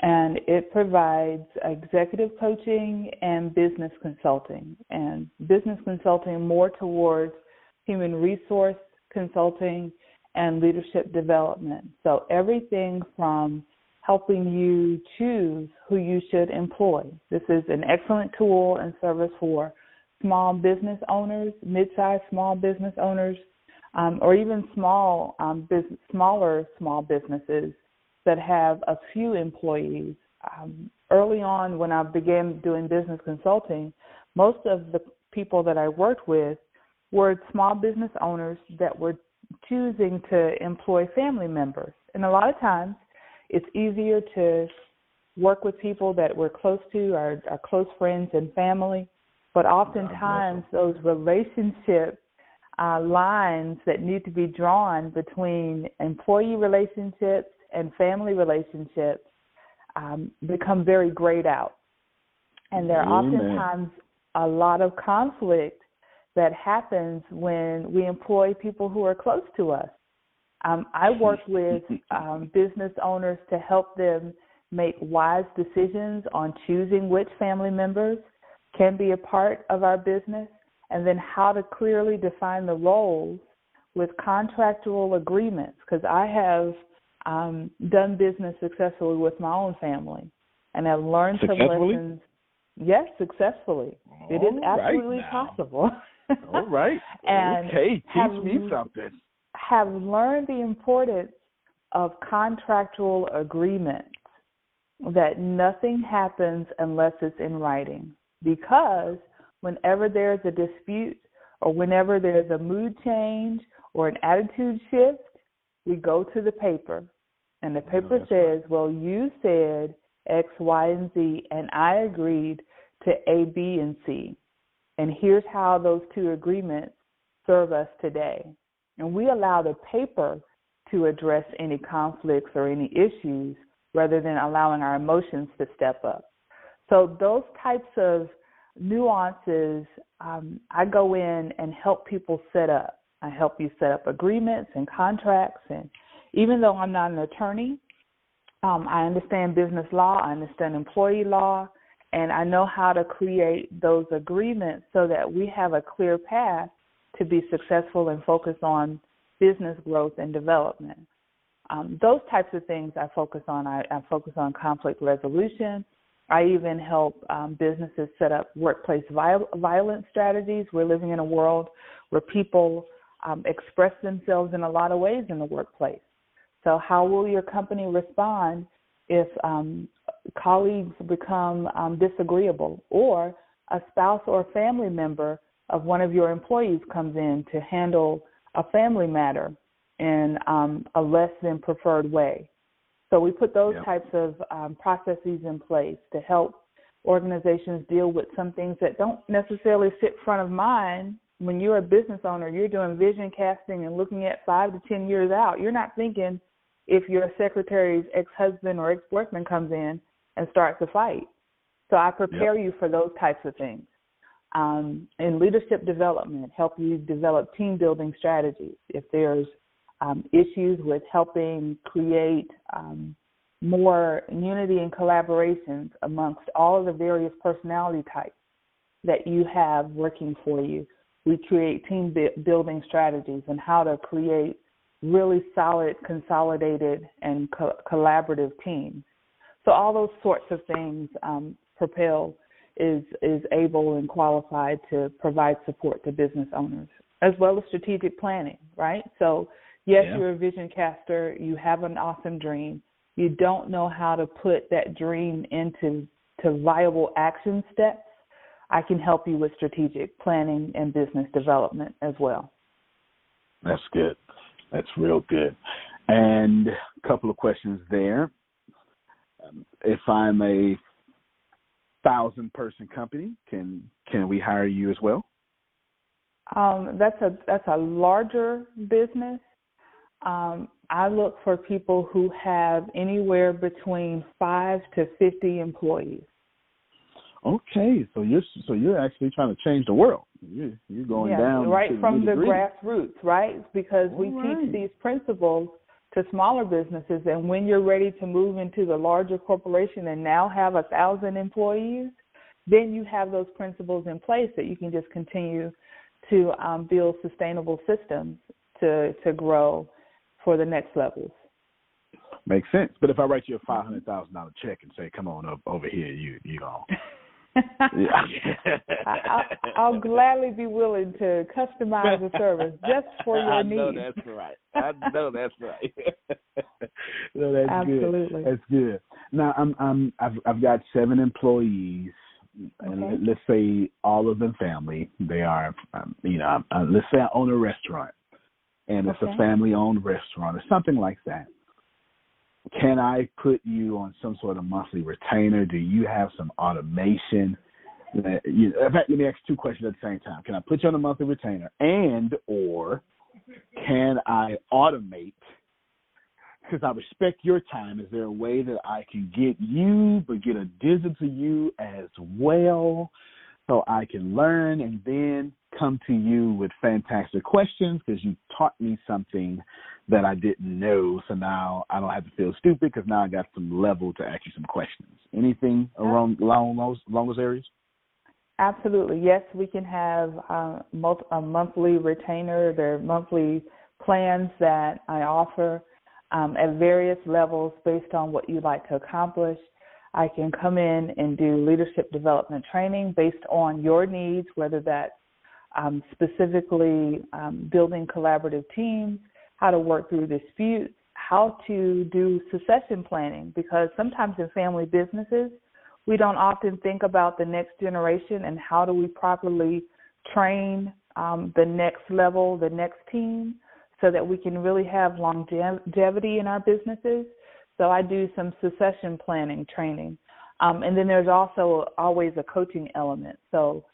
C: and it provides executive coaching and business consulting. And business consulting more towards human resource consulting and leadership development. So everything from helping you choose who you should employ. This is an excellent tool and service for small business owners, mid-sized small business owners, or even smaller small businesses that have a few employees. Early on, when I began doing business consulting, most of the people that I worked with were small business owners that were choosing to employ family members. And a lot of times, it's easier to work with people that we're close to, our close friends and family. But oftentimes, those relationship lines that need to be drawn between employee relationships and family relationships become very grayed out. And there are oftentimes a lot of conflict that happens when we employ people who are close to us. I work with business owners to help them make wise decisions on choosing which family members can be a part of our business, and then how to clearly define the roles with contractual agreements, because I have done business successfully with my own family, and I've learned some lessons. Yes, successfully. It is absolutely possible.
B: All right.
C: And
B: okay, teach me something.
C: Have learned the importance of contractual agreements, that nothing happens unless it's in writing. Because whenever there's a dispute or whenever there's a mood change or an attitude shift, we go to the paper. And the paper says, well, you said X, Y, and Z, and I agreed to A, B, and C. And here's how those two agreements serve us today. And we allow the paper to address any conflicts or any issues rather than allowing our emotions to step up. So those types of nuances, I go in and help people set up. I help you set up agreements and contracts. And even though I'm not an attorney, I understand business law, I understand employee law, and I know how to create those agreements so that we have a clear path to be successful and focus on business growth and development. Those types of things I focus on. I focus on conflict resolution. I even help businesses set up workplace violence strategies. We're living in a world where people express themselves in a lot of ways in the workplace. So how will your company respond if colleagues become disagreeable, or a spouse or family member of one of your employees comes in to handle a family matter in a less than preferred way? So we put those types of processes in place to help organizations deal with some things that don't necessarily sit front of mind. When you're a business owner, you're doing vision casting and looking at 5 to 10 years out. You're not thinking if your secretary's ex-husband or ex-boyfriend comes in and starts a fight. So I prepare you for those types of things. In leadership development, help you develop team building strategies. If there's issues with helping create more unity and collaborations amongst all of the various personality types that you have working for you, we create team building strategies and how to create really solid, consolidated, and collaborative teams. So all those sorts of things, Propel is able and qualified to provide support to business owners, as well as strategic planning, right? So yes, you're a vision caster. You have an awesome dream. You don't know how to put that dream into viable action steps. I can help you with strategic planning and business development as well.
B: That's good. That's real good. And a couple of questions there. If I'm a 1,000-person company, can we hire you as well?
C: That's a larger business. I look for people who have anywhere between 5 to 50 employees.
B: Okay, so you're actually trying to change the world. You're going down
C: right
B: to
C: from the
B: nitty-gritty.
C: grassroots, right? Because we teach these principles to smaller businesses, and when you're ready to move into the larger corporation and now have 1,000 employees, then you have those principles in place that you can just continue to build sustainable systems to grow for the next levels.
B: Makes sense. But if I write you a $500,000 check and say, "Come on up over here," you know.
C: I'll gladly be willing to customize a service just for your needs.
B: I know that's right. No, that's
C: Absolutely.
B: good. That's good. Now I've got 7 employees, and let's say all of them family. They are, let's say I own a restaurant, and it's a family-owned restaurant or something like that. Can I put you on some sort of monthly retainer? Do you have some automation? In fact, let me ask 2 questions at the same time. Can I put you on a monthly retainer, and or can I automate? Because I respect your time. Is there a way that I can get you, but get a digital to you as well, so I can learn and then come to you with fantastic questions because you taught me something that I didn't know. So now I don't have to feel stupid because now I got some level to ask you some questions. Anything along those areas?
C: Absolutely. Yes, we can have a monthly retainer. There are monthly plans that I offer at various levels based on what you'd like to accomplish. I can come in and do leadership development training based on your needs, whether that's specifically building collaborative teams, how to work through disputes, how to do succession planning, because sometimes in family businesses, we don't often think about the next generation and how do we properly train the next level, the next team, so that we can really have longevity in our businesses. So I do some succession planning training. And then there's also always a coaching element. So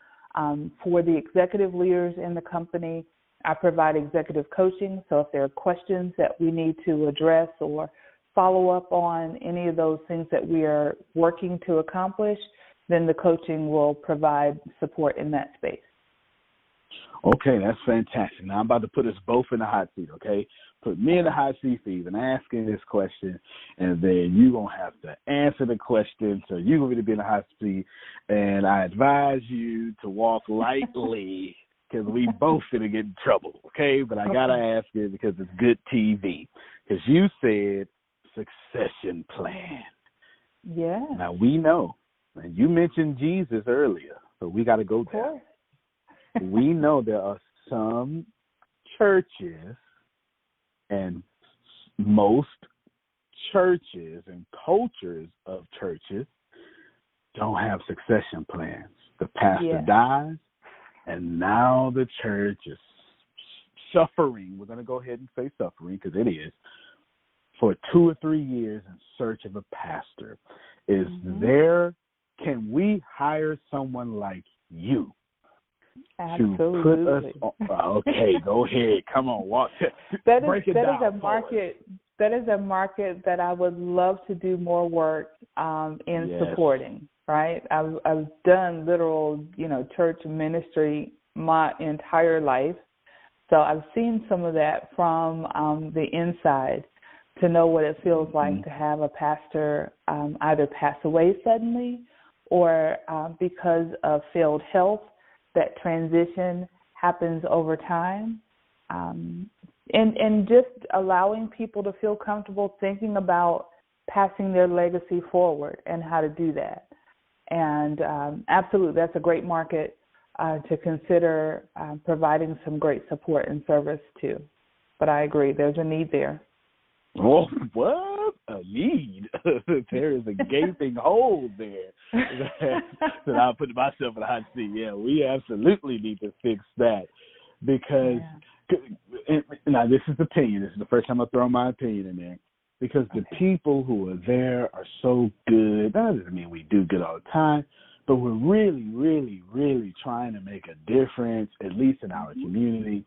C: for the executive leaders in the company, I provide executive coaching. So if there are questions that we need to address or follow up on any of those things that we are working to accomplish, then the coaching will provide support in that space.
B: Okay, that's fantastic. Now I'm about to put us both in the hot seat, okay? Put me in the hot seat for even asking this question, and then you're going to have to answer the question, so you're going to be in the hot seat, and I advise you to walk lightly because we both going to get in trouble, okay? But I got to ask it because it's good TV, because you said succession plan.
C: Yeah.
B: Now we know, and you mentioned Jesus earlier, so we got to go there. We know there are some churches, and most churches and cultures of churches don't have succession plans. The pastor dies, and now the church is suffering. We're going to go ahead and say suffering because it is, for 2 or 3 years in search of a pastor. Can we hire someone like you?
C: Absolutely.
B: To put us on, okay, go ahead. Come on, walk. Break it down.
C: That is a market that I would love to do more work in supporting. Right, I've done literal, church ministry my entire life, so I've seen some of that from the inside. To know what it feels like to have a pastor either pass away suddenly or because of failed health. That transition happens over time, and just allowing people to feel comfortable thinking about passing their legacy forward and how to do that. And absolutely, that's a great market to consider providing some great support and service to. But I agree, there's a need there.
B: Oh, what? A need? There is a gaping hole there that I'll put myself in the hot seat. Yeah, we absolutely need to fix that because, now this is opinion. This is the first time I throw my opinion in there because the people who are there are so good. That doesn't mean we do good all the time, but we're really, really, really trying to make a difference, at least in our community,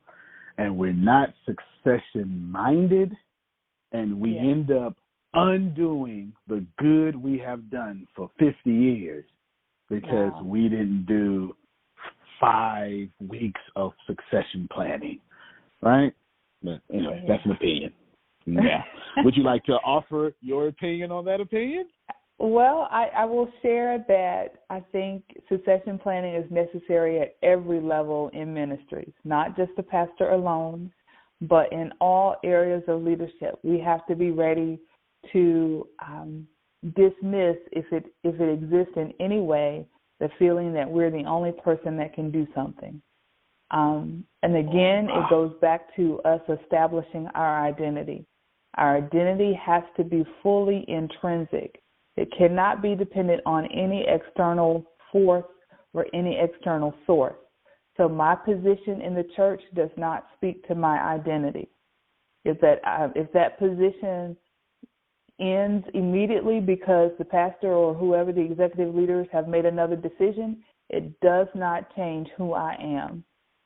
B: and we're not succession-minded. And we end up undoing the good we have done for 50 years because we didn't do 5 weeks of succession planning, right? But anyway, that's an opinion. Yeah. Would you like to offer your opinion on that opinion?
C: Well, I will share that I think succession planning is necessary at every level in ministries, not just the pastor alone, but in all areas of leadership. We have to be ready to dismiss, if it exists in any way, the feeling that we're the only person that can do something. And again, it goes back to us establishing our identity. Our identity has to be fully intrinsic. It cannot be dependent on any external force or any external source. So my position in the church does not speak to my identity. If that position ends immediately because the pastor or whoever the executive leaders have made another decision, it does not change who I am.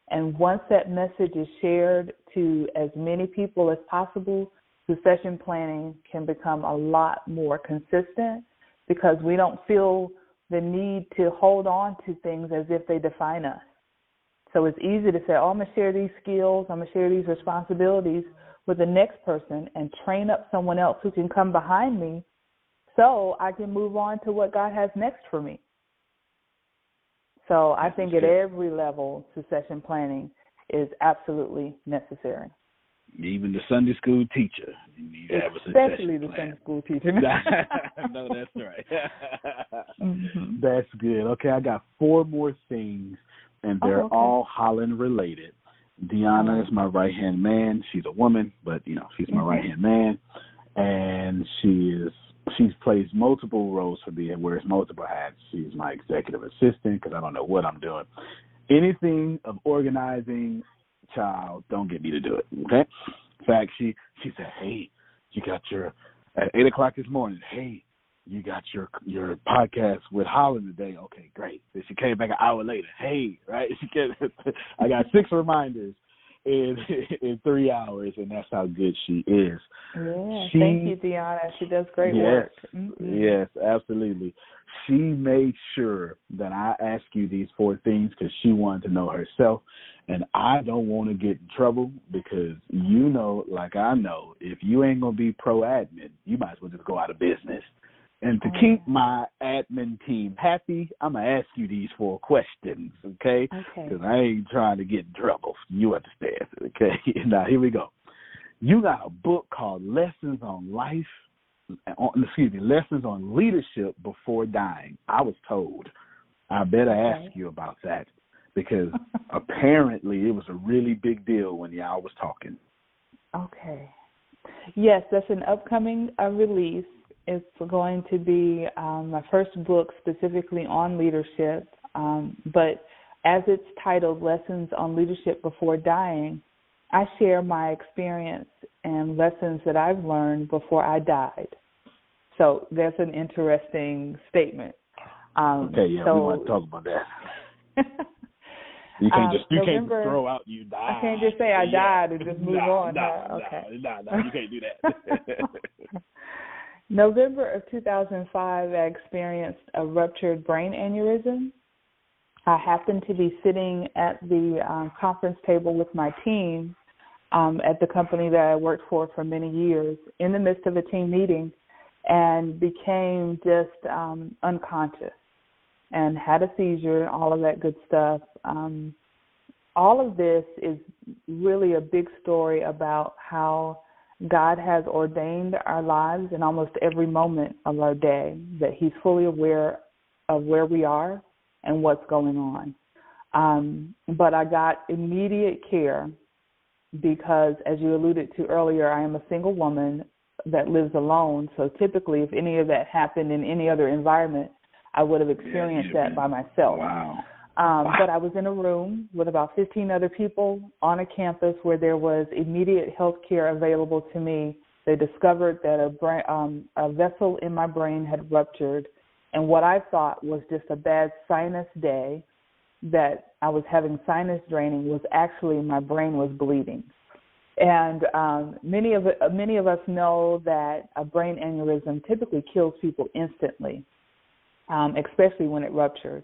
C: And once that message is shared to as many people as possible, succession planning can become a lot more consistent because we don't feel the need to hold on to things as if they define us. So it's easy to say, oh, I'm going to share these skills, I'm going to share these responsibilities with the next person and train up someone else who can come behind me so I can move on to what God has next for me. So I think at every level, succession planning is absolutely necessary.
B: Even the Sunday school teacher. You need to have a
C: Especially the
B: plan.
C: Sunday school teacher.
B: No, that's right. Mm-hmm. That's good. Okay, I got 4 more things, and they're all Holland related. Deanna is my right-hand man. She's a woman, but, she's my right-hand man. And she plays multiple roles for me and wears multiple hats. She's my executive assistant because I don't know what I'm doing. Anything of organizing, child, don't get me to do it, okay? In fact, she said, hey, you got at 8 o'clock this morning, hey, you got your podcast with Holland today. Okay, great. Then she came back an hour later. Hey, right? I got 6 reminders in 3 hours, and that's how good she is.
C: Yeah, thank you, Deanna. She does great work. Mm-hmm.
B: Yes, absolutely. She made sure that I asked you these 4 things because she wanted to know herself, and I don't want to get in trouble because like I know, if you ain't going to be pro-admin, you might as well just go out of business. And to keep my admin team happy, I'm going to ask you these 4 questions, okay? Because I ain't trying to get in trouble. You understand, okay? Now, here we go. You got a book called Lessons on Leadership Before Dying. I was told. I better ask you about that because apparently it was a really big deal when y'all was talking. Okay.
C: Yes, that's an upcoming release. It's going to be my first book specifically on leadership, but as it's titled Lessons on Leadership Before Dying, I share my experience and lessons that I've learned before I died. So that's an interesting statement.
B: We want to talk about that. You can't just throw out you died.
C: I can't just say I died and just move on.
B: No, you can't do that.
C: November of 2005, I experienced a ruptured brain aneurysm. I happened to be sitting at the conference table with my team at the company that I worked for many years in the midst of a team meeting and became just unconscious and had a seizure and all of that good stuff. All of this is really a big story about how God has ordained our lives in almost every moment of our day, that He's fully aware of where we are and what's going on. But I got immediate care because, as you alluded to earlier, I am a single woman that lives alone. So typically, if any of that happened in any other environment, I would have experienced that by myself.
B: Wow.
C: But I was in a room with about 15 other people on a campus where there was immediate health care available to me. They discovered that a vessel in my brain had ruptured, and what I thought was just a bad sinus day, that I was having sinus draining, was actually my brain was bleeding. And many of us know that a brain aneurysm typically kills people instantly, especially when it ruptures.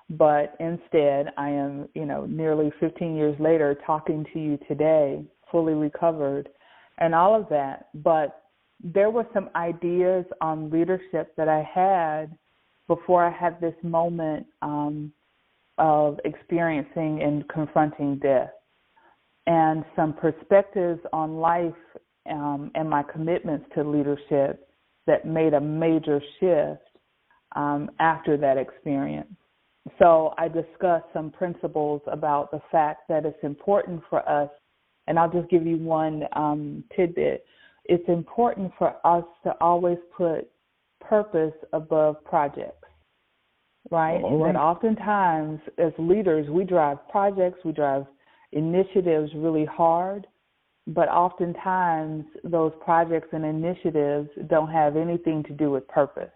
C: But instead, I am, nearly 15 years later talking to you today, fully recovered and all of that. But there were some ideas on leadership that I had before I had this moment of experiencing and confronting death, and some perspectives on life and my commitments to leadership that made a major shift after that experience. So I discussed some principles about the fact that it's important for us, and I'll just give you one tidbit. It's important for us to always put purpose above projects, right?
B: All right.
C: And oftentimes as leaders, we drive projects, we drive initiatives really hard, but oftentimes those projects and initiatives don't have anything to do with purpose.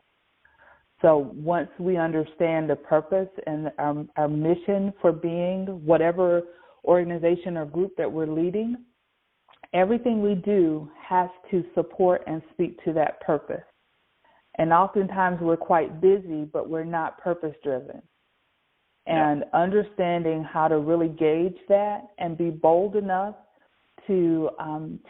C: So once we understand the purpose and our mission for being whatever organization or group that we're leading, everything we do has to support and speak to that purpose. And oftentimes we're quite busy, but we're not purpose-driven. And understanding how to really gauge that and be bold enough to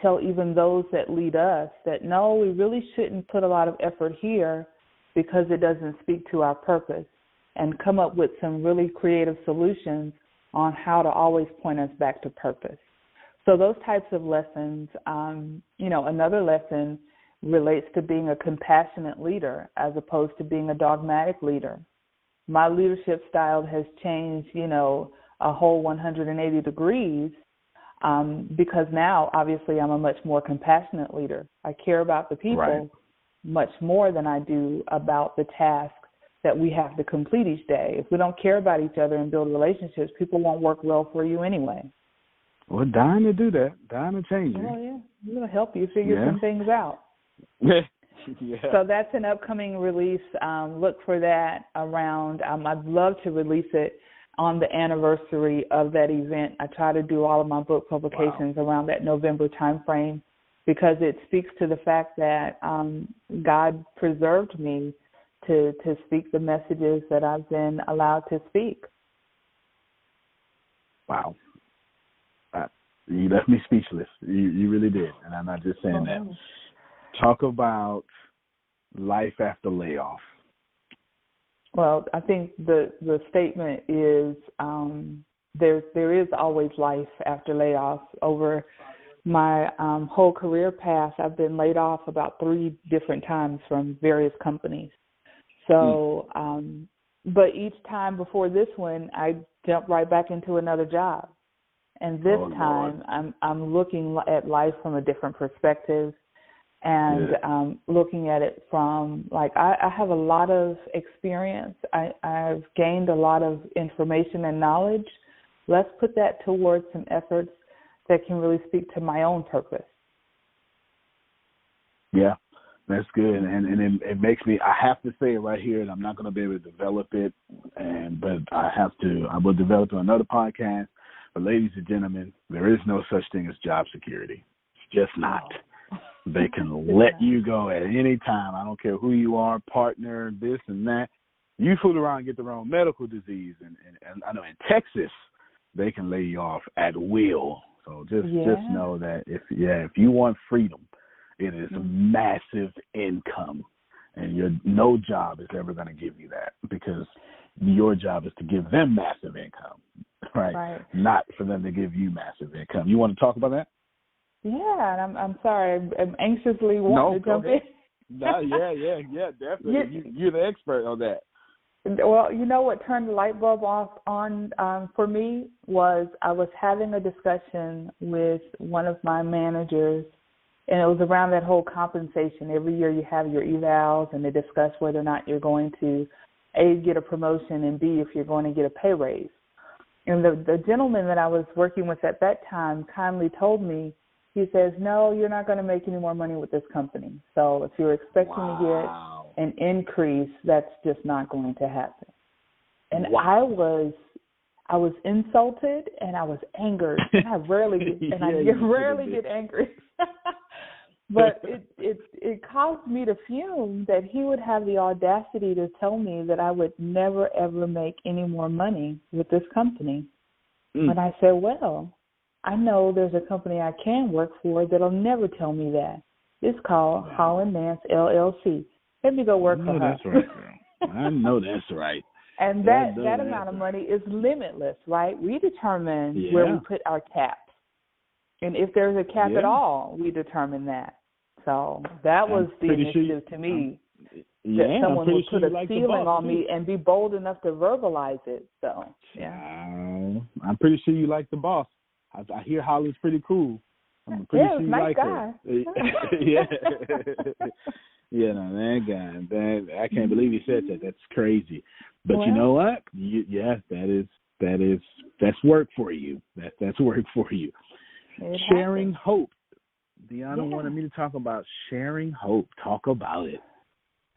C: tell even those that lead us that, no, we really shouldn't put a lot of effort here because it doesn't speak to our purpose, and come up with some really creative solutions on how to always point us back to purpose. So those types of lessons, another lesson relates to being a compassionate leader as opposed to being a dogmatic leader. My leadership style has changed, a whole 180 degrees because now, obviously, I'm a much more compassionate leader. I care about the people much more than I do about the task that we have to complete each day. If we don't care about each other and build relationships, people won't work well for you anyway.
B: We're dying to do that, dying to change it.
C: Oh, yeah. We're going to help you figure some things out. So that's an upcoming release. Look for that around, I'd love to release it on the anniversary of that event. I try to do all of my book publications around that November timeframe because it speaks to the fact that God preserved me to speak the messages that I've been allowed to speak.
B: Wow. You left me speechless. You really did. And I'm not just saying that. Talk about life after layoff.
C: Well, I think the statement is there is always life after layoffs. Over my whole career path, I've been laid off about 3 different times from various companies. So, but each time before this one, I jumped right back into another job. And this time, I'm looking at life from a different perspective. And looking at it from, I have a lot of experience. I've gained a lot of information and knowledge. Let's put that towards some efforts that can really speak to my own purpose. Yeah,
B: that's good. And it makes me, I have to say it right here, and I'm not going to be able to develop it, but I will develop it on another podcast. But ladies and gentlemen, there is no such thing as job security. It's just not. They can let you go at any time. I don't care who you are, partner, this and that. You fool around and get the wrong medical disease. And I know in Texas, they can lay you off at will. So just know that if you want freedom, it is massive income. And no job is ever going to give you that because your job is to give them massive income, right? Not for them to give you massive income. You want to talk about that?
C: Yeah, and I'm sorry. I'm anxiously wanting to jump in.
B: No, definitely. You're the expert on that.
C: Well, you know what turned the light bulb off on for me was I was having a discussion with one of my managers, and it was around that whole compensation. Every year you have your evals, and they discuss whether or not you're going to, A, get a promotion, and B, if you're going to get a pay raise. And the gentleman that I was working with at that time kindly told me, he says, no, you're not going to make any more money with this company. So if you're expecting to get an increase, that's just not going to happen. And I was insulted and I was angered. And I rarely get angry. But it caused me to fume that he would have the audacity to tell me that I would never, ever make any more money with this company. And I said, well, I know there's a company I can work for that'll never tell me that. It's called Holland Nance, LLC. Let me go work for her.
B: That's right, girl. I know that's right.
C: And that amount of money is limitless, right? We determine where we put our caps. And if there's a cap at all, we determine that. So that was the initiative to me. That someone would put a ceiling on me and be bold enough to verbalize it. So, yeah.
B: I'm pretty sure you like the boss. I hear Holland's pretty cool. I'm pretty sure you
C: nice
B: like
C: guy.
B: her. Yeah. Yeah, no, that guy. I can't believe he said that. That's crazy. But you know what? That's work for you. That's work for you. Sharing hope. Deanna wanted me to talk about sharing hope. Talk about it.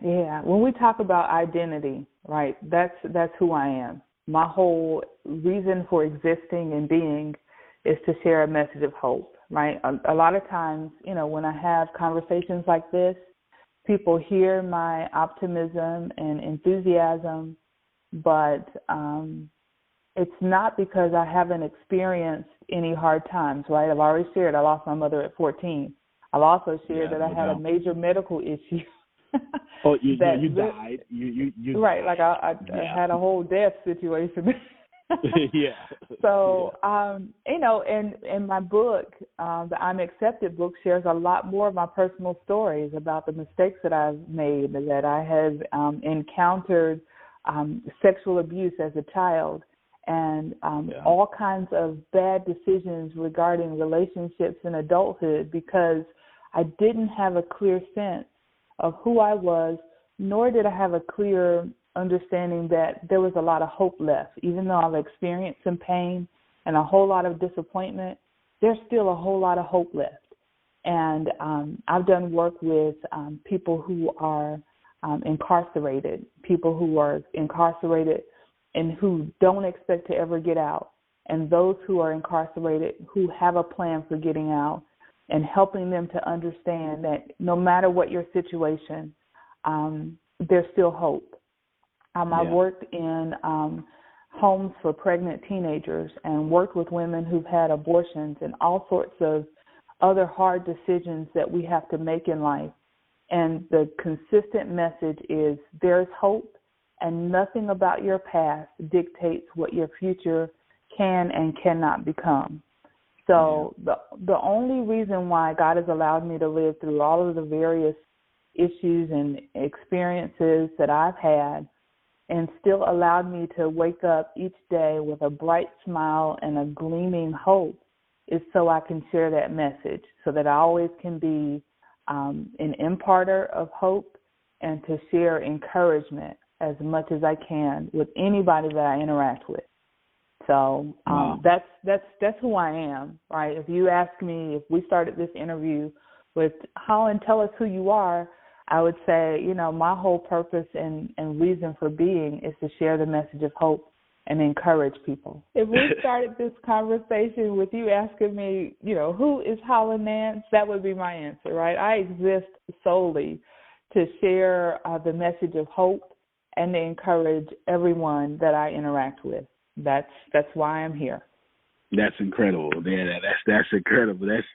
C: Yeah, when we talk about identity, right, that's who I am. My whole reason for existing and being is to share a message of hope, right? A lot of times, when I have conversations like this, people hear my optimism and enthusiasm, but it's not because I haven't experienced any hard times, right? I've already shared I lost my mother at 14. I've also shared that I had a major medical issue.
B: You died. You
C: right,
B: died.
C: like I had a whole death situation.
B: Yeah.
C: So, in my book, the I'm Accepted book shares a lot more of my personal stories about the mistakes that I've made, that I have encountered sexual abuse as a child, and all kinds of bad decisions regarding relationships in adulthood because I didn't have a clear sense of who I was, nor did I have a clear understanding that there was a lot of hope left. Even though I've experienced some pain and a whole lot of disappointment, there's still a whole lot of hope left. And I've done work with people who are incarcerated and who don't expect to ever get out, and those who are incarcerated who have a plan for getting out, and helping them to understand that no matter what your situation, there's still hope. I've worked in homes for pregnant teenagers and worked with women who've had abortions and all sorts of other hard decisions that we have to make in life. And the consistent message is there's hope, and nothing about your past dictates what your future can and cannot become. So the only reason why God has allowed me to live through all of the various issues and experiences that I've had and still allowed me to wake up each day with a bright smile and a gleaming hope is so I can share that message, so that I always can be an imparter of hope and to share encouragement as much as I can with anybody that I interact with. So that's who I am, right? If you ask me, if we started this interview with Holland, tell us who you are, I would say, my whole purpose and reason for being is to share the message of hope and encourage people. If we started this conversation with you asking me, who is Holland Nance, that would be my answer, right? I exist solely to share the message of hope and to encourage everyone that I interact with. That's why I'm here.
B: That's incredible. Yeah, that's incredible. That's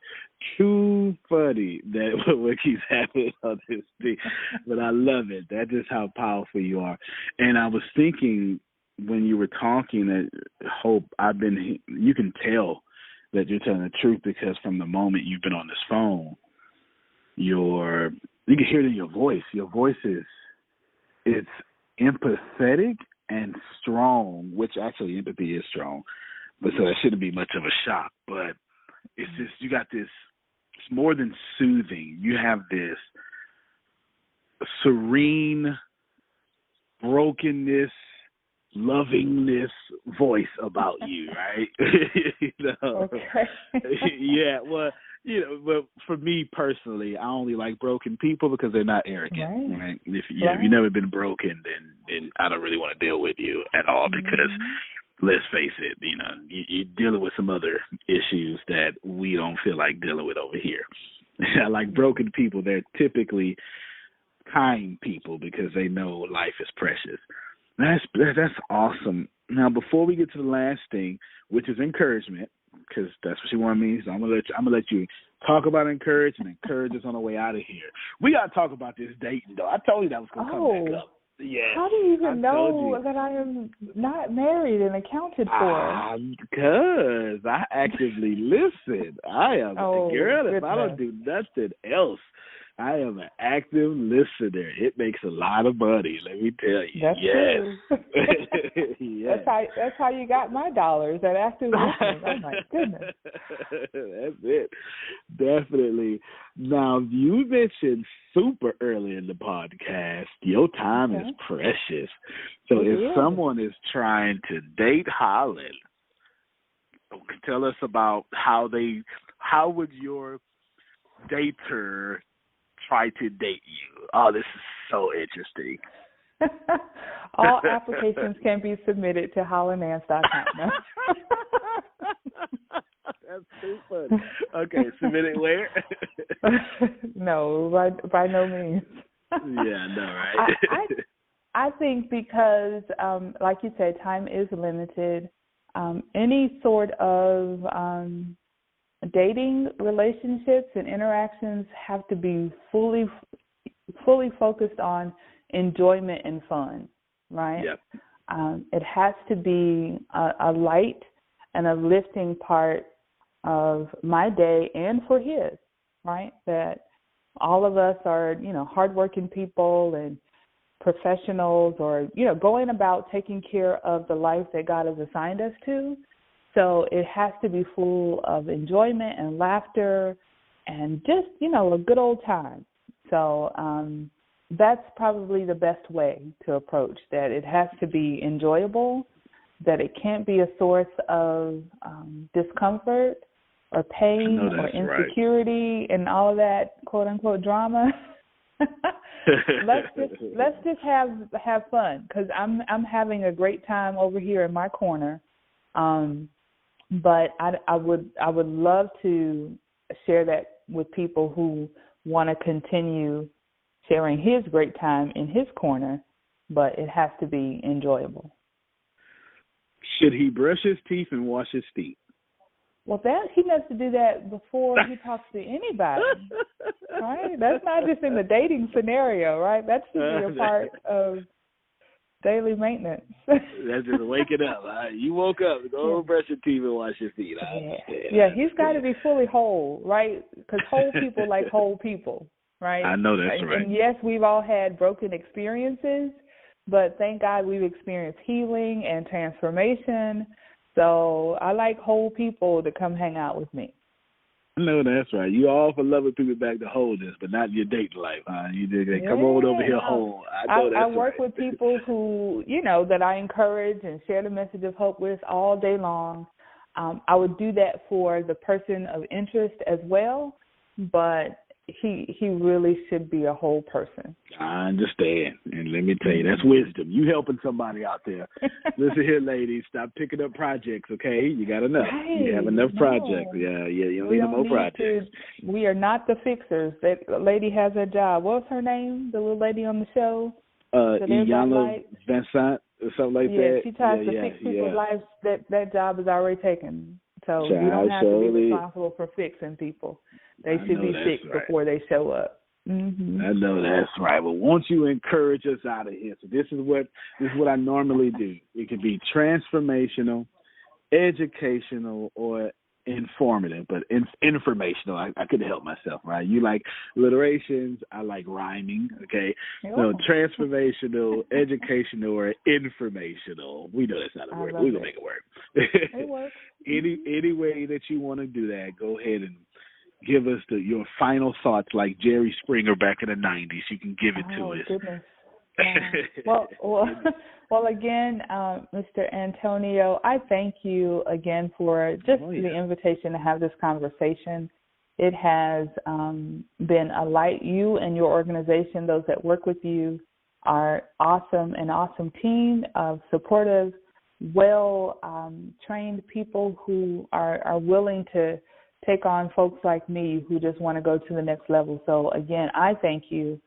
B: too funny that what keeps happening on this thing. But I love it. That is how powerful you are. And I was thinking when you were talking that hope, you can tell that you're telling the truth, because from the moment you've been on this phone, you can hear it in your voice. Your voice it's empathetic and strong, which actually empathy is strong, but so that shouldn't be much of a shock. But it's just, you got this, it's more than soothing. You have this serene brokenness, lovingness voice about you, right?
C: Okay.
B: Yeah, well, but for me personally, I only like broken people because they're not arrogant. Right? If you've never been broken, then I don't really want to deal with you at all, because let's face it, you're dealing with some other issues that we don't feel like dealing with over here. I like broken people. They're typically kind people because they know life is precious. That's awesome. Now, before we get to the last thing, which is encouragement, because that's what you want me, so I'm gonna let you talk about encouragement. Encourage us on the way out of here. We gotta talk about this dating, though. I told you that was gonna come back up. Yes.
C: How do you
B: I
C: even
B: told
C: know
B: you.
C: that I am not married and accounted for?
B: Because I actively listen. I am,
C: Oh,
B: girl, if I don't
C: goodness.
B: do nothing else, I am an active listener. It makes a lot of money, let me tell you.
C: That's true.
B: Yes. Yes.
C: That's how you got my dollars, that active listening. Oh, my goodness.
B: That's it. Definitely. Now, you mentioned super early in the podcast, your time is
C: Okay.
B: precious. So
C: It
B: if
C: is.
B: someone is trying to date Holland, tell us about how would your dater try to date you? Oh, this is so interesting.
C: All applications can be submitted to hollandnance.com.
B: That's too funny. Okay, submit it where?
C: No, by no means.
B: Yeah, no, right?
C: I think because, like you said, time is limited. Any sort of dating relationships and interactions have to be fully focused on enjoyment and fun, right?
B: Yep.
C: It has to be a light and a lifting part of my day and for his, right? That all of us are, hardworking people and professionals, or, going about taking care of the life that God has assigned us to. So it has to be full of enjoyment and laughter and just, a good old time. So that's probably the best way to approach that. It has to be enjoyable, that it can't be a source of discomfort or pain or insecurity and all of that quote unquote drama. let's just have fun, because I'm having a great time over here in my corner. But I would love to share that with people who want to continue sharing his great time in his corner, but it has to be enjoyable.
B: Should he brush his teeth and wash his feet?
C: Well, he has to do that before he talks to anybody, right? That's not just in the dating scenario, right? That should be a part of daily maintenance.
B: That's just waking up. You woke up, go brush your teeth and wash your feet.
C: Yeah, he's got to be fully whole, right? Because whole people like whole people, right?
B: I know that's right.
C: And yes, we've all had broken experiences, but thank God we've experienced healing and transformation. So I like whole people to come hang out with me.
B: I know that's right. You all for loving people back to wholeness, but not your dating life, huh? They come on over here whole. I
C: work with people who, that I encourage and share the message of hope with all day long. I would do that for the person of interest as well, but he really should be a whole person.
B: I understand. And let me tell you, that's wisdom. You helping somebody out there. Listen here, ladies, stop picking up projects, okay? You got enough.
C: Right.
B: You have enough projects. Yeah, you don't need no more projects.
C: We are not the fixers. That lady has her job. What's her name? The little lady on the show?
B: Iyanla Vincent or something like that.
C: She tries to fix people's lives. That job is already taken. So we don't have to be responsible for fixing people. They should be fixed before they show up. Mm-hmm.
B: I know that's right. Well, won't you encourage us out of here? So this is what I normally do. It can be transformational, educational, or informative, but informational. I couldn't help myself, right? You like alliterations, I like rhyming, okay? So transformational, educational, or informational. We know that's not a word. We're going to make it work.
C: It works.
B: Any way that you want to do that, go ahead and give us your final thoughts like Jerry Springer back in the 90s. You can give it to us.
C: Goodness. Well, again, Mr. Antonio, I thank you again for just the invitation to have this conversation. It has been a light. You and your organization, those that work with you, are an awesome team of supportive, well-trained people who are willing to take on folks like me who just want to go to the next level. So, again, I thank you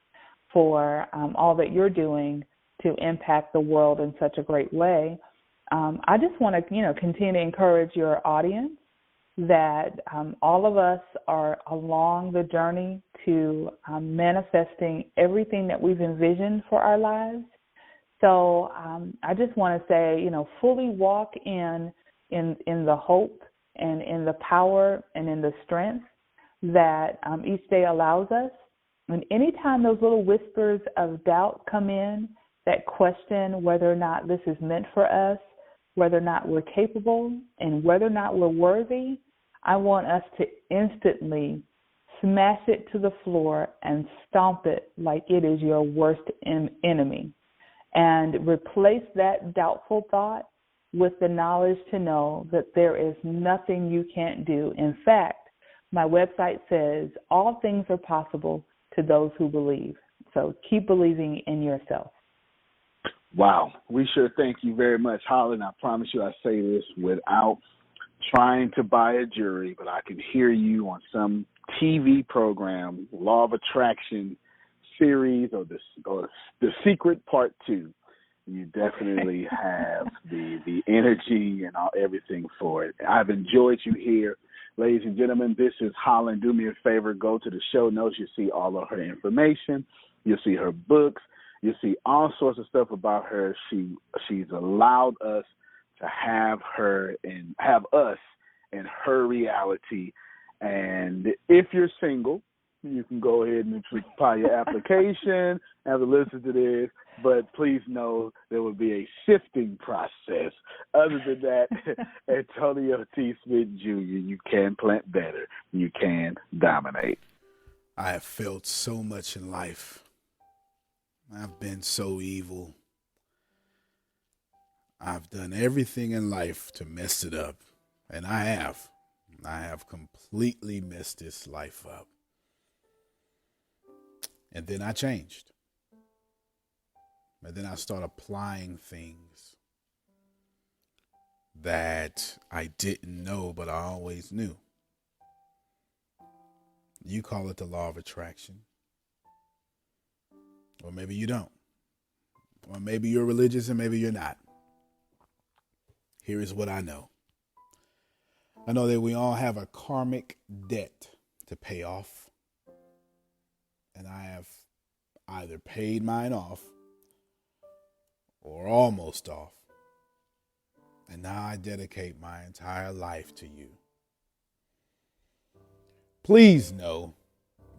C: for all that you're doing to impact the world in such a great way. I just want to, continue to encourage your audience that all of us are along the journey to manifesting everything that we've envisioned for our lives. So I just want to say, fully walk in the hope and in the power and in the strength that each day allows us. And anytime those little whispers of doubt come in that question whether or not this is meant for us, whether or not we're capable, and whether or not we're worthy, I want us to instantly smash it to the floor and stomp it like it is your worst enemy. And replace that doubtful thought with the knowledge to know that there is nothing you can't do. In fact, my website says all things are possible to those who believe. So keep believing in yourself.
B: Wow. We sure thank you very much, Holland. I promise you I say this without trying to buy a jury, but I can hear you on some TV program, Law of Attraction series or the Secret Part 2. You definitely have the energy and everything for it. I've enjoyed you here. Ladies and gentlemen, this is Holland. Do me a favor, go to the show notes. You'll see all of her information. You'll see her books. You'll see all sorts of stuff about her. She's allowed us to have us in her reality. And if you're single, you can go ahead and apply your application, have to listen to this. But please know there will be a sifting process. Other than that, Antonio T. Smith Jr., you can plant better. You can dominate.
A: I have felt so much in life. I've been so evil. I've done everything in life to mess it up. And I have. I have completely messed this life up. And then I changed. And then I started applying things that I didn't know, but I always knew. You call it the law of attraction. Or maybe you don't. Or maybe you're religious and maybe you're not. Here is what I know. I know that we all have a karmic debt to pay off. And I have either paid mine off or almost off. And now I dedicate my entire life to you. Please know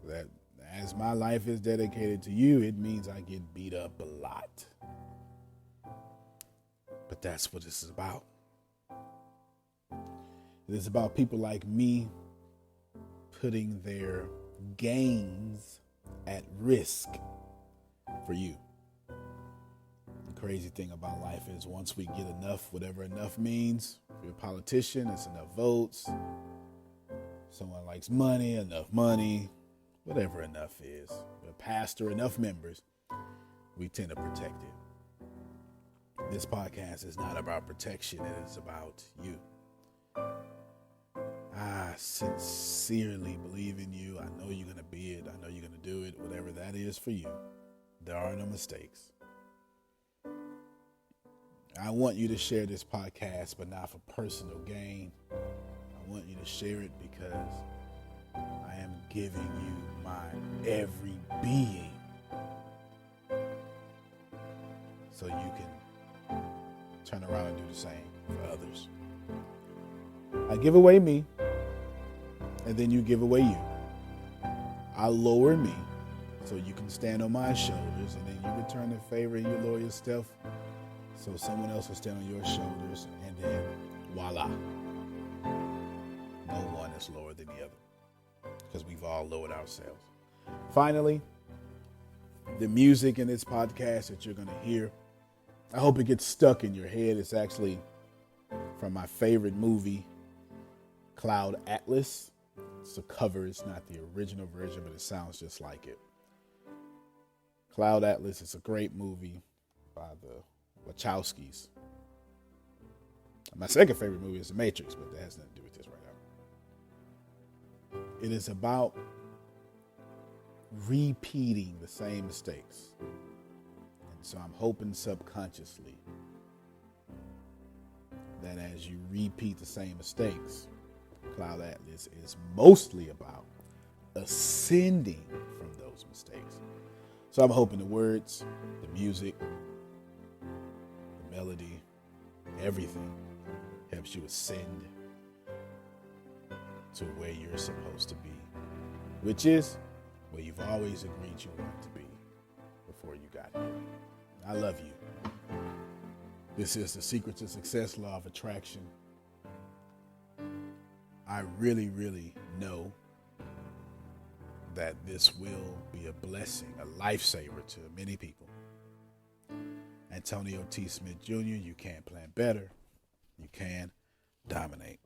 A: that as my life is dedicated to you, it means I get beat up a lot. But that's what this is about. It is about people like me putting their gains at risk for you. The crazy thing about life is once we get enough, whatever enough means, if you're a politician, it's enough votes. Someone likes money, enough money, whatever enough is. A pastor, enough members, we tend to protect it. This podcast is not about protection, it is about you. I sincerely believe in you. I know you're going to be it. I know you're going to do it, whatever that is for you. There are no mistakes. I want you to share this podcast, but not for personal gain. I want you to share it because I am giving you my every being so you can turn around and do the same for others. I give away me, and then you give away you. I lower me so you can stand on my shoulders, and then you return the favor and you lower yourself so someone else will stand on your shoulders, and then voila. No one is lower than the other because we've all lowered ourselves. Finally, the music in this podcast that you're going to hear, I hope it gets stuck in your head. It's actually from my favorite movie, Cloud Atlas. It's a cover. It's not the original version, but it sounds just like it. Cloud Atlas is a great movie by the Wachowskis. My second favorite movie is The Matrix, but that has nothing to do with this right now. It is about repeating the same mistakes. And so I'm hoping subconsciously that as you repeat the same mistakes, Cloud Atlas is mostly about ascending from those mistakes. So I'm hoping the words, the music, melody, everything helps you ascend to where you're supposed to be, which is where you've always agreed you wanted to be before you got here. I love you. This is The Secret to Success, Law of Attraction. I really, really know that this will be a blessing, a lifesaver to many people. Antonio T. Smith Jr., you can plan better. You can dominate.